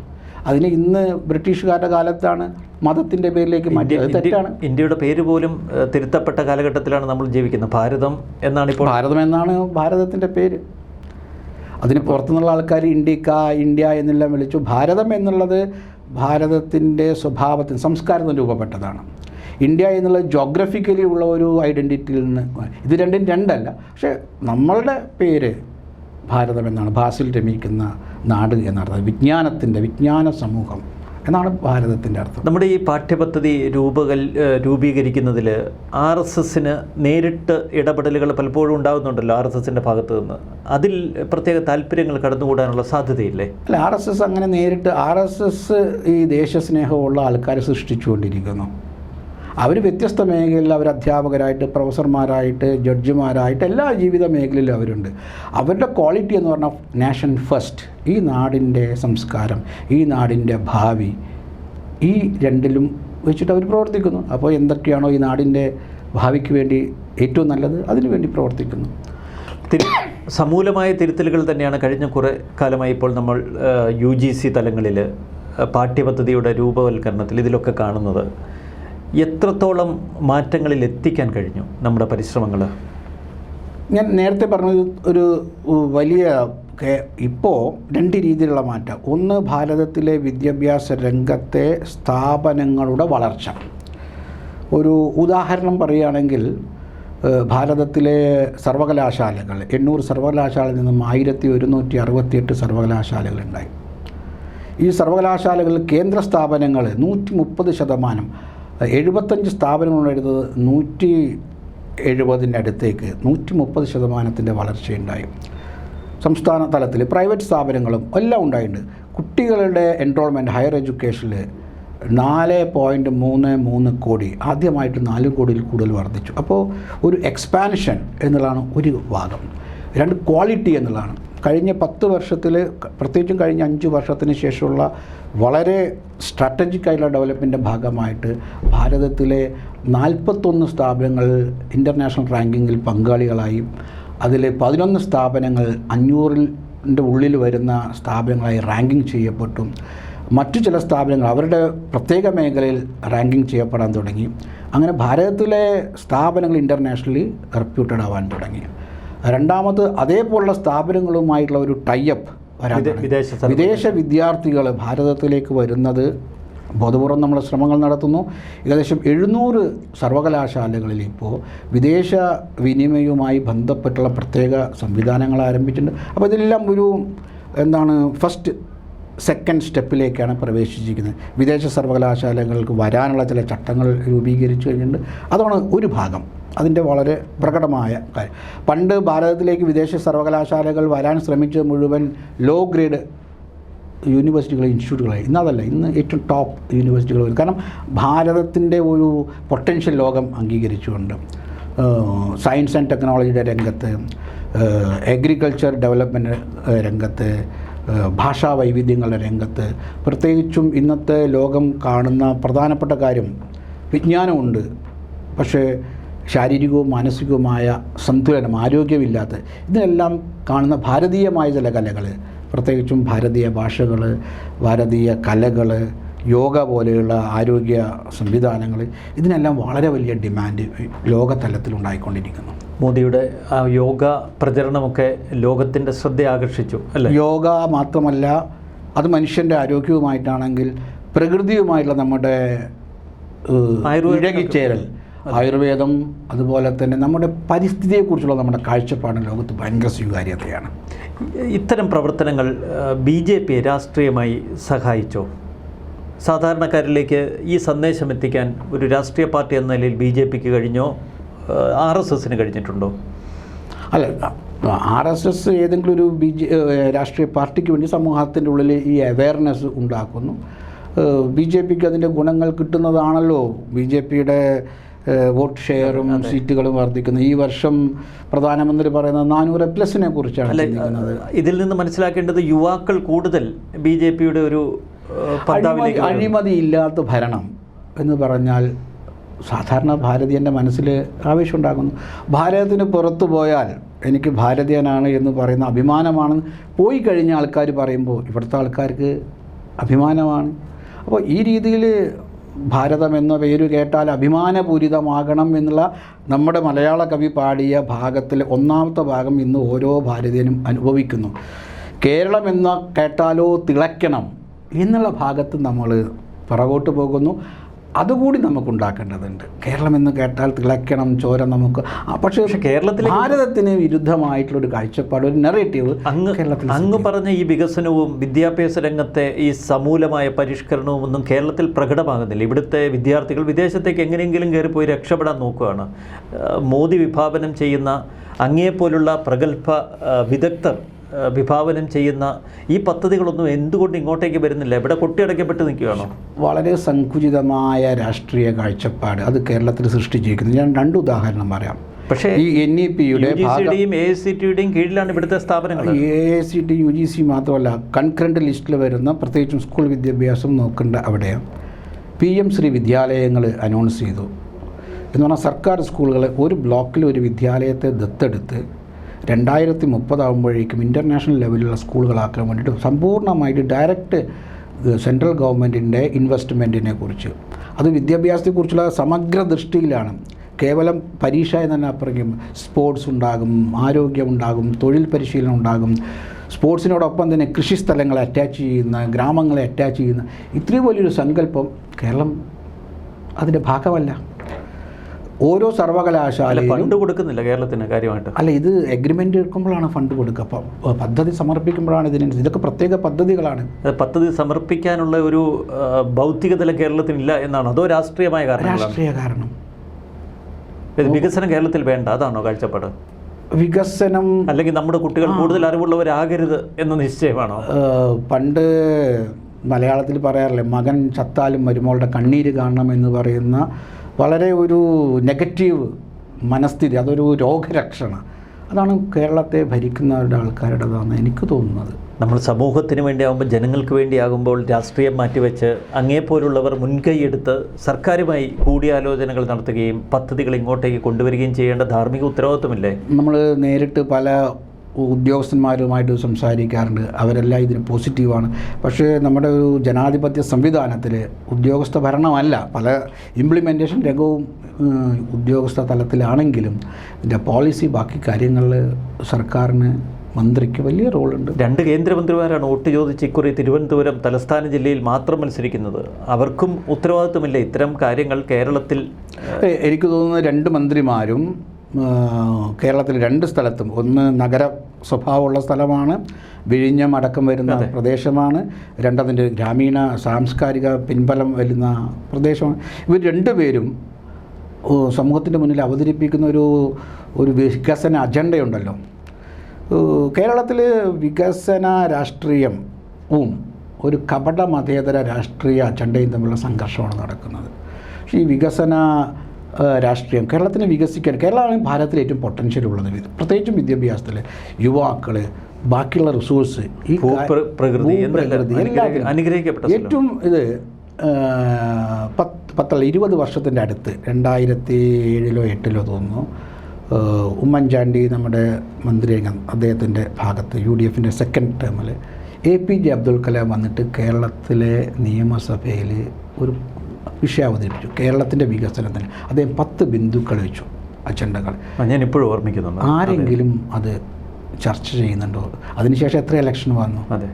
അതിന് ഇന്ന് ബ്രിട്ടീഷുകാരുടെ കാലത്താണ് മതത്തിൻ്റെ പേരിലേക്ക് മാറ്റിയത്. തെറ്റാണ്. ഇന്ത്യയുടെ പേര് പോലും തിരുത്തപ്പെട്ട കാലഘട്ടത്തിലാണ് നമ്മൾ ജീവിക്കുന്നത്. ഭാരതം എന്നാണ് ഇപ്പോൾ ഭാരതത്തിൻ്റെ പേര്. അതിന് പുറത്തുനിന്നുള്ള ആൾക്കാർ ഇന്ത്യ എന്നെല്ലാം വിളിച്ചു. ഭാരതം എന്നുള്ളത് ഭാരതത്തിൻ്റെ സ്വഭാവത്തിന്, സംസ്കാരത്തിന് രൂപപ്പെട്ടതാണ്. ഇന്ത്യ എന്നുള്ളത് ജോഗ്രഫിക്കലി ഉള്ള ഒരു ഐഡൻറ്റിറ്റിയിൽ നിന്ന്, ഇത് രണ്ടും രണ്ടല്ല. പക്ഷേ നമ്മളുടെ പേര് ഭാരതം എന്നാണ്. ഭാസിൽ രമിക്കുന്ന നാട് എന്നർത്ഥം. വിജ്ഞാന സമൂഹം എന്നാണ് ഭാരതത്തിൻ്റെ അർത്ഥം. നമ്മുടെ ഈ പാഠ്യപദ്ധതി രൂപീകരിക്കുന്നതിൽ RSSന് നേരിട്ട് ഇടപെടലുകൾ പലപ്പോഴും ഉണ്ടാകുന്നുണ്ടല്ലോ RSSൻ്റെ ഭാഗത്തു നിന്ന്. അതിൽ പ്രത്യേക താല്പര്യങ്ങൾ കടന്നുകൂടാനുള്ള സാധ്യതയില്ലേ? അല്ല, RSS അങ്ങനെ നേരിട്ട് RSS ഈ ദേശസ്നേഹമുള്ള ആൾക്കാരെ സൃഷ്ടിച്ചുകൊണ്ടിരിക്കുന്നു. അവർ വ്യത്യസ്ത മേഖലയിൽ അവർ അധ്യാപകരായിട്ട്, പ്രൊഫസർമാരായിട്ട്, ജഡ്ജിമാരായിട്ട് എല്ലാ ജീവിത മേഖലയിലും അവരുണ്ട്. അവരുടെ ക്വാളിറ്റി എന്ന് പറഞ്ഞാൽ നാഷൻ ഫസ്റ്റ്, ഈ നാടിൻ്റെ സംസ്കാരം, ഈ നാടിൻ്റെ ഭാവി, ഈ രണ്ടിലും വെച്ചിട്ട് അവർ പ്രവർത്തിക്കുന്നു. അപ്പോൾ എന്തൊക്കെയാണോ ഈ നാടിൻ്റെ ഭാവിക്ക് വേണ്ടി ഏറ്റവും നല്ലത്, അതിനു വേണ്ടി പ്രവർത്തിക്കുന്നു. സമൂലമായ തിരുത്തലുകൾ തന്നെയാണ് കഴിഞ്ഞ കുറേ കാലമായി ഇപ്പോൾ നമ്മൾ UGC തലങ്ങളിൽ പാഠ്യപദ്ധതിയുടെ രൂപവൽക്കരണത്തിൽ ഇതിലൊക്കെ കാണുന്നത്. എത്രത്തോളം മാറ്റങ്ങളിൽ എത്തിക്കാൻ കഴിഞ്ഞു നമ്മുടെ പരിശ്രമങ്ങൾ? ഞാൻ നേരത്തെ പറഞ്ഞത് ഒരു വലിയ ഇപ്പോൾ 2 രീതിയിലുള്ള മാറ്റം. ഒന്ന്, ഭാരതത്തിലെ വിദ്യാഭ്യാസ രംഗത്തെ സ്ഥാപനങ്ങളുടെ വളർച്ച. ഒരു ഉദാഹരണം പറയുകയാണെങ്കിൽ, ഭാരതത്തിലെ സർവകലാശാലകൾ 800 സർവകലാശാലയിൽ നിന്നും 1168 സർവകലാശാലകളുണ്ടായി. ഈ സർവകലാശാലകളിൽ കേന്ദ്ര സ്ഥാപനങ്ങൾ 130%, 75 സ്ഥാപനങ്ങളുണ്ടായിരുന്നത് 70-ൻ്റെ അടുത്തേക്ക് 130% വളർച്ചയുണ്ടായി. സംസ്ഥാന തലത്തിൽ പ്രൈവറ്റ് സ്ഥാപനങ്ങളും എല്ലാം ഉണ്ടായിട്ടുണ്ട്. കുട്ടികളുടെ എൻറോൾമെൻറ്റ് ഹയർ എഡ്യൂക്കേഷനിൽ 4.33 കോടി ആദ്യമായിട്ട് 4 കോടിയിൽ കൂടുതൽ വർദ്ധിച്ചു. അപ്പോൾ ഒരു എക്സ്പാൻഷൻ എന്നുള്ളതാണ് ഒരു ഭാഗം. 2 ക്വാളിറ്റി എന്നുള്ളതാണ്. കഴിഞ്ഞ 10 വർഷത്തിൽ, പ്രത്യേകിച്ചും കഴിഞ്ഞ 5 വർഷത്തിന് ശേഷമുള്ള വളരെ സ്ട്രാറ്റജിക് ആയിട്ടുള്ള ഡെവലപ്മെൻറ്റിൻ്റെ ഭാഗമായിട്ട് ഭാരതത്തിലെ 41 സ്ഥാപനങ്ങൾ ഇൻ്റർനാഷണൽ റാങ്കിങ്ങിൽ പങ്കാളികളായി. അതിൽ 11 സ്ഥാപനങ്ങൾ 500-ൻ്റെ ഉള്ളിൽ വരുന്ന സ്ഥാപനങ്ങളായി റാങ്കിങ് ചെയ്യപ്പെട്ടു. മറ്റു ചില സ്ഥാപനങ്ങൾ അവരുടെ പ്രത്യേക മേഖലയിൽ റാങ്കിങ് ചെയ്യപ്പെടാൻ തുടങ്ങി. അങ്ങനെ ഭാരതത്തിലെ സ്ഥാപനങ്ങൾ ഇൻ്റർനാഷണലി റെപ്യൂട്ടഡ് ആവാൻ തുടങ്ങി. രണ്ടാമത് അതേപോലുള്ള സ്ഥാപനങ്ങളുമായിട്ടുള്ള ഒരു ടൈപ്പ് വരാൻ തുടങ്ങി. വിദേശ വിദ്യാർത്ഥികൾ ഭാരതത്തിലേക്ക് വരുന്നത് ബോധപൂർവം നമ്മൾ ശ്രമങ്ങൾ നടത്തുന്നു. ഏകദേശം 700 സർവകലാശാലകളിൽ ഇപ്പോൾ വിദേശ വിനിമയവുമായി ബന്ധപ്പെട്ടുള്ള പ്രത്യേക സംവിധാനങ്ങൾ ആരംഭിച്ചിട്ടുണ്ട്. അപ്പോൾ ഇതെല്ലാം ഒരു ഫസ്റ്റ് സെക്കൻഡ് സ്റ്റെപ്പിലേക്കാണ് പ്രവേശിച്ചിരിക്കുന്നത്. വിദേശ സർവകലാശാലകൾക്ക് വരാനുള്ള ചില ചട്ടങ്ങൾ രൂപീകരിച്ചു കഴിഞ്ഞിട്ടുണ്ട്. അതാണ് ഒരു ഭാഗം, അതിൻ്റെ വളരെ പ്രകടമായ കാര്യം. പണ്ട് ഭാരതത്തിലേക്ക് വിദേശ സർവകലാശാലകൾ വരാൻ ശ്രമിച്ചത് മുഴുവൻ ലോ ഗ്രേഡ് യൂണിവേഴ്സിറ്റികൾ, ഇൻസ്റ്റിറ്റ്യൂട്ടുകളായി. ഇന്നതല്ല, ഇന്ന് ഏറ്റവും ടോപ്പ് യൂണിവേഴ്സിറ്റികൾ വരും. കാരണം ഭാരതത്തിൻ്റെ ഒരു പൊട്ടൻഷ്യൽ ലോകം അംഗീകരിച്ചുകൊണ്ട് സയൻസ് ആൻഡ് ടെക്നോളജിയുടെ രംഗത്ത്, അഗ്രികൾച്ചർ ഡെവലപ്മെൻറ്റ് രംഗത്ത്, ഭാഷാ വൈവിധ്യങ്ങളുടെ രംഗത്ത്, പ്രത്യേകിച്ചും ഇന്നത്തെ ലോകം കാണുന്ന പ്രധാനപ്പെട്ട കാര്യം വിജ്ഞാനമുണ്ട്, പക്ഷേ ശാരീരികവും മാനസികവുമായ സന്തുലനം, ആരോഗ്യമില്ലാത്ത ഇതിനെല്ലാം കാണുന്ന ഭാരതീയമായ ചില കലകൾ, പ്രത്യേകിച്ചും ഭാരതീയ ഭാഷകൾ, ഭാരതീയ കലകൾ, യോഗ പോലെയുള്ള ആരോഗ്യ സംവിധാനങ്ങൾ, ഇതിനെല്ലാം വളരെ വലിയ ഡിമാൻഡ് ലോകതലത്തിലുണ്ടായിക്കൊണ്ടിരിക്കുന്നു. മോദിയുടെ യോഗ പ്രചരണമൊക്കെ ലോകത്തിൻ്റെ ശ്രദ്ധ ആകർഷിച്ചു അല്ലേ? യോഗ മാത്രമല്ല, അത് മനുഷ്യൻ്റെ ആരോഗ്യവുമായിട്ടാണെങ്കിൽ പ്രകൃതിയുമായിട്ടുള്ള നമ്മുടെ ഇഴകിച്ചേരൽ, ആയുർവേദം, അതുപോലെ തന്നെ നമ്മുടെ പരിസ്ഥിതിയെക്കുറിച്ചുള്ള നമ്മുടെ കാഴ്ചപ്പാട് ലോകത്ത് ഭയങ്കര സ്വീകാര്യതയാണ്. ഇത്തരം പ്രവർത്തനങ്ങൾ BJP രാഷ്ട്രീയമായി സഹായിച്ചോ? സാധാരണക്കാരിലേക്ക് ഈ സന്ദേശം എത്തിക്കാൻ ഒരു രാഷ്ട്രീയ പാർട്ടി എന്ന നിലയിൽ BJPക്ക് കഴിഞ്ഞോ? RSSന് കഴിഞ്ഞിട്ടുണ്ടോ? അല്ല, RSS ഏതെങ്കിലും ഒരു രാഷ്ട്രീയ പാർട്ടിക്ക് വേണ്ടി സമൂഹത്തിൻ്റെ ഉള്ളിൽ ഈ അവെയർനെസ് ഉണ്ടാക്കുന്നു. BJPക്ക് അതിൻ്റെ ഗുണങ്ങൾ കിട്ടുന്നതാണല്ലോ. BJPയുടെ വോട്ട് ഷെയറും സീറ്റുകളും വർദ്ധിക്കുന്നു. ഈ വർഷം പ്രധാനമന്ത്രി പറയുന്നത് 400+ കുറിച്ചാണ് ചിന്തിക്കുന്നത്. ഇതിൽ നിന്ന് മനസ്സിലാക്കേണ്ടത് യുവാക്കൾ കൂടുതൽ BJPയുടെ ഒരു അഴിമതിയില്ലാത്ത ഭരണം എന്ന് പറഞ്ഞാൽ സാധാരണ ഭാരതീയൻ്റെ മനസ്സിൽ ആവേശമുണ്ടാകുന്നു. ഭാരതത്തിന് പുറത്തു പോയാൽ എനിക്ക് ഭാരതീയനാണ് എന്ന് പറയുന്ന അഭിമാനമാണെന്ന് പോയി കഴിഞ്ഞ ആൾക്കാർ പറയുമ്പോൾ ഇവിടുത്തെ ആൾക്കാർക്ക് അഭിമാനമാണ്. അപ്പോൾ ഈ രീതിയിൽ ഭാരതം എന്ന പേര് കേട്ടാൽ അഭിമാനപൂരിതമാകണം എന്നുള്ള നമ്മുടെ മലയാള കവി പാടിയ ഭാഗത്തിലെ 1ാമത്തെ ഭാഗം ഇന്ന് ഓരോ ഭാരതീയനും അനുഭവിക്കുന്നു. കേരളം എന്ന കേട്ടാലോ തിളയ്ക്കണം എന്നുള്ള ഭാഗത്ത് നമ്മൾ പുറകോട്ട് പോകുന്നു. അതുകൂടി നമുക്കുണ്ടാക്കേണ്ടതുണ്ട്. കേരളം എന്ന് കേട്ടാൽ തിളയ്ക്കണം, ചോര നമുക്ക്. പക്ഷേ കേരളത്തിൽ ഭാരതത്തിന് വിരുദ്ധമായിട്ടുള്ളൊരു കാഴ്ചപ്പാട്, ഒരു നെറേറ്റീവ് അങ്ങ് പറഞ്ഞ ഈ വികസനവും വിദ്യാഭ്യാസ രംഗത്തെ ഈ സമൂലമായ പരിഷ്കരണവും ഒന്നും കേരളത്തിൽ പ്രകടമാകുന്നില്ല. ഇവിടുത്തെ വിദ്യാർത്ഥികൾ വിദേശത്തേക്ക് എങ്ങനെയെങ്കിലും കയറിപ്പോയി രക്ഷപ്പെടാൻ നോക്കുകയാണ്. മോദി വിഭാവനം ചെയ്യുന്ന അങ്ങേപ്പോലുള്ള പ്രഗത്ഭ വിദഗ്ധർ വിഭാവനം ചെയ്യുന്ന ഈ പദ്ധതികളൊന്നും എന്തുകൊണ്ട് ഇങ്ങോട്ടേക്ക് വരുന്നില്ല? എവിടെ കൊട്ടിയടക്കപ്പെട്ട് നിൽക്കുകയാണോ? വളരെ സങ്കുചിതമായ രാഷ്ട്രീയ കാഴ്ചപ്പാട് അത് കേരളത്തിൽ സൃഷ്ടിച്ചിരിക്കുന്നത്. ഞാൻ 2 ഉദാഹരണം പറയാം. പക്ഷേ ഈ NEPയുടെ AICTEയുടെയും കീഴിലാണ് ഇവിടുത്തെ സ്ഥാപനങ്ങൾ. AICTE UGC മാത്രമല്ല, കൺകറൻറ്റ് ലിസ്റ്റിൽ വരുന്ന പ്രത്യേകിച്ചും സ്കൂൾ വിദ്യാഭ്യാസം നോക്കേണ്ട അവിടെ PM ശ്രീ വിദ്യാലയങ്ങൾ അനൗൺസ് ചെയ്തു. എന്ന് പറഞ്ഞാൽ സർക്കാർ സ്കൂളുകൾ ഒരു ബ്ലോക്കിൽ ഒരു വിദ്യാലയത്തെ ദത്തെടുത്ത് 2030 ആകുമ്പോഴേക്കും ഇൻ്റർനാഷണൽ ലെവലിലുള്ള സ്കൂളുകളാക്കാൻ വേണ്ടിയിട്ട് സമ്പൂർണ്ണമായിട്ട് ഡയറക്റ്റ് സെൻട്രൽ ഗവൺമെൻറ്റിൻ്റെ ഇൻവെസ്റ്റ്മെൻറ്റിനെ കുറിച്ച്, അത് വിദ്യാഭ്യാസത്തെക്കുറിച്ചുള്ള സമഗ്ര ദൃഷ്ടിയിലാണ്. കേവലം പരീക്ഷ എന്നതിന് അപ്പുറം സ്പോർട്സ് ഉണ്ടാകും, ആരോഗ്യം ഉണ്ടാകും, തൊഴിൽ പരിശീലനം ഉണ്ടാകും, സ്പോർട്സിനോടൊപ്പം തന്നെ കൃഷിസ്ഥലങ്ങളെ അറ്റാച്ച് ചെയ്യുന്ന, ഗ്രാമങ്ങളെ അറ്റാച്ച് ചെയ്യുന്ന ഇത്രയും വലിയൊരു സങ്കല്പം കേരളം അതിൻ്റെ ഭാഗമല്ല. ഓരോ സർവകലാശാലയും ഫണ്ട് കൊടുക്കുന്നില്ല കേരളത്തിന് കാര്യമായിട്ട്. അല്ല, ഇത് എഗ്രിമെൻ്റ് എടുക്കുമ്പോഴാണ് ഫണ്ട് കൊടുക്കുക, പദ്ധതി സമർപ്പിക്കുമ്പോഴാണ് ഇതിനനുസരിച്ച്. ഇതൊക്കെ പ്രത്യേക പദ്ധതികളാണ്. പദ്ധതി സമർപ്പിക്കാനുള്ള ഒരു ഭൗതിക തലം കേരളത്തിനില്ല എന്നാണ്. അതോ രാഷ്ട്രീയമായ കാരണം? രാഷ്ട്രീയ കാരണം. വികസനം കേരളത്തിൽ വേണ്ട, അതാണോ കാഴ്ചപ്പാട്? വികസനം അല്ലെങ്കിൽ നമ്മുടെ കുട്ടികൾ കൂടുതൽ അറിവുള്ളവരാകരുത് എന്ന നിശ്ചയമാണോ? പണ്ട് മലയാളത്തിൽ പറയാറില്ലേ, മകൻ ചത്താലും മരുമോളുടെ കണ്ണീര് കാണണം എന്ന് പറയുന്ന വളരെ ഒരു നെഗറ്റീവ് മനസ്ഥിതി, അതൊരു രോഗരക്ഷണ. അതാണ് കേരളത്തെ ഭരിക്കുന്നവരുടെ ആൾക്കാരുടേതാണ് എനിക്ക് തോന്നുന്നത്. നമ്മൾ സമൂഹത്തിന് വേണ്ടിയാകുമ്പോൾ, ജനങ്ങൾക്ക് വേണ്ടിയാകുമ്പോൾ രാഷ്ട്രീയം മാറ്റിവെച്ച് അങ്ങേപ്പോലുള്ളവർ മുൻകൈയെടുത്ത് സർക്കാരുമായി കൂടിയാലോചനകൾ നടത്തുകയും പദ്ധതികൾ ഇങ്ങോട്ടേക്ക് കൊണ്ടുവരികയും ചെയ്യേണ്ട ധാർമ്മിക ഉത്തരവാദിത്വമില്ലേ? നമ്മൾ നേരിട്ട് പല ഉദ്യോഗസ്ഥന്മാരുമായിട്ട് സംസാരിക്കാറുണ്ട്, അവരെല്ലാം ഇതിന് പോസിറ്റീവാണ്. പക്ഷേ നമ്മുടെ ഒരു ജനാധിപത്യ സംവിധാനത്തിൽ ഉദ്യോഗസ്ഥ ഭരണമല്ല, പല ഇംപ്ലിമെൻറ്റേഷൻ രംഗവും ഉദ്യോഗസ്ഥ തലത്തിലാണെങ്കിലും ഇതിൻ്റെ പോളിസി, ബാക്കി കാര്യങ്ങളിൽ സർക്കാരിന്, മന്ത്രിക്ക് വലിയ റോളുണ്ട്. 2 കേന്ദ്രമന്ത്രിമാരാണ് വോട്ട് ചോദിച്ച് ഇക്കുറി തിരുവനന്തപുരം തലസ്ഥാന ജില്ലയിൽ മാത്രം മത്സരിക്കുന്നത്. അവർക്കും ഉത്തരവാദിത്വമില്ല ഇത്തരം കാര്യങ്ങൾ കേരളത്തിൽ? എനിക്ക് തോന്നുന്നത് 2 മന്ത്രിമാരും കേരളത്തിൽ 2 സ്ഥലത്തും, ഒന്ന് നഗര സ്വഭാവമുള്ള സ്ഥലമാണ്, വിഴിഞ്ഞം അടക്കം വരുന്ന പ്രദേശമാണ്, രണ്ടതിൻ്റെ ഗ്രാമീണ സാംസ്കാരിക പിൻബലം വരുന്ന പ്രദേശമാണ്. ഇവർ 2 പേരും സമൂഹത്തിൻ്റെ മുന്നിൽ അവതരിപ്പിക്കുന്ന ഒരു വികസന അജണ്ടയുണ്ടല്ലോ. കേരളത്തിൽ വികസന രാഷ്ട്രീയവും ഒരു കപട മതേതര രാഷ്ട്രീയ അജണ്ടയും തമ്മിലുള്ള സംഘർഷമാണ് നടക്കുന്നത്. പക്ഷേ ഈ വികസന രാഷ്ട്രീയം കേരളത്തിന് വികസിക്കാൻ, കേരളമാണ് ഭാരതത്തിൽ ഏറ്റവും പൊട്ടൻഷ്യൽ ഉള്ളത്, പ്രത്യേകിച്ചും വിദ്യാഭ്യാസത്തിൽ, യുവാക്കൾ, ബാക്കിയുള്ള റിസോഴ്സ്, ഈ പ്രകൃതി എല്ലാത്തിനും ഏറ്റവും ഇത് 20 വർഷത്തിൻ്റെ അടുത്ത് 2007-ഓ 2008-ലോ തോന്നുന്നു, ഉമ്മൻചാണ്ടി നമ്മുടെ മന്ത്രിയംഗം, അദ്ദേഹത്തിൻ്റെ ഭാഗത്ത് UDFൻ്റെ സെക്കൻഡ് ടേമിൽ APJ അബ്ദുൽ കലാം വന്നിട്ട് കേരളത്തിലെ നിയമസഭയിൽ ഒരു വിഷയം അവതരിപ്പിച്ചു. കേരളത്തിൻ്റെ വികസനത്തിന് അദ്ദേഹം 10 ബിന്ദുക്കൾ വെച്ചു, അജണ്ടകൾ. ഞാനിപ്പോഴും ഓർമ്മിക്കുന്നുണ്ട്. ആരെങ്കിലും അത് ചർച്ച ചെയ്യുന്നുണ്ടോ? അതിനുശേഷം എത്ര ഇലക്ഷൻ വന്നു? അതെ.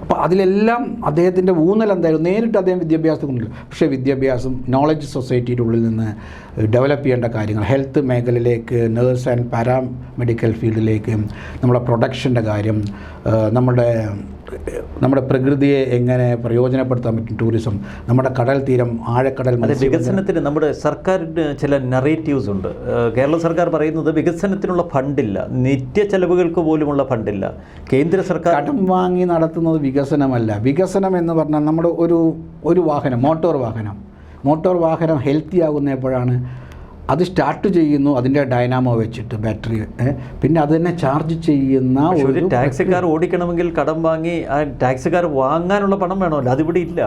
അപ്പോൾ അതിലെല്ലാം അദ്ദേഹത്തിൻ്റെ ഊന്നൽ എന്തായിരുന്നു? നേരിട്ട് അദ്ദേഹം വിദ്യാഭ്യാസത്തിൽ കൊണ്ടില്ല, പക്ഷേ വിദ്യാഭ്യാസം നോളജ് സൊസൈറ്റിയുടെ ഉള്ളിൽ നിന്ന് ഡെവലപ്പ് ചെയ്യേണ്ട കാര്യങ്ങൾ, ഹെൽത്ത് മേഖലയിലേക്ക്, നേഴ്സ് ആൻഡ് പാരാമെഡിക്കൽ ഫീൽഡിലേക്ക്, നമ്മുടെ പ്രൊഡക്ഷൻ്റെ കാര്യം, നമ്മുടെ പ്രകൃതിയെ എങ്ങനെ പ്രയോജനപ്പെടുത്താൻ പറ്റും, ടൂറിസം, നമ്മുടെ കടൽ തീരം, ആഴക്കടൽ. വികസനത്തിന് നമ്മുടെ സർക്കാരിന് ചില നറേറ്റീവ്സ് ഉണ്ട്. കേരള സർക്കാർ പറയുന്നത് വികസനത്തിനുള്ള ഫണ്ടില്ല, നിത്യ ചെലവുകൾക്ക് പോലുമുള്ള ഫണ്ടില്ല. കേന്ദ്ര സർക്കാർ കടം വാങ്ങി നടത്തുന്നത് വികസനമല്ല. വികസനം എന്ന് പറഞ്ഞാൽ നമ്മുടെ ഒരു വാഹനം, മോട്ടോർ വാഹനം ഹെൽത്തി ആകുന്ന എപ്പോഴാണ്? അത് സ്റ്റാർട്ട് ചെയ്യുന്നു, അതിൻ്റെ ഡൈനാമോ വെച്ചിട്ട് ബാറ്ററി, പിന്നെ അത് തന്നെ ചാർജ് ചെയ്യുന്ന ഒരു ടാക്സിക്കാർ ഓടിക്കണമെങ്കിൽ കടം വാങ്ങി ആ ടാക്സിക്കാർ വാങ്ങാനുള്ള പണം വേണമല്ലോ, അതിവിടെ ഇല്ല.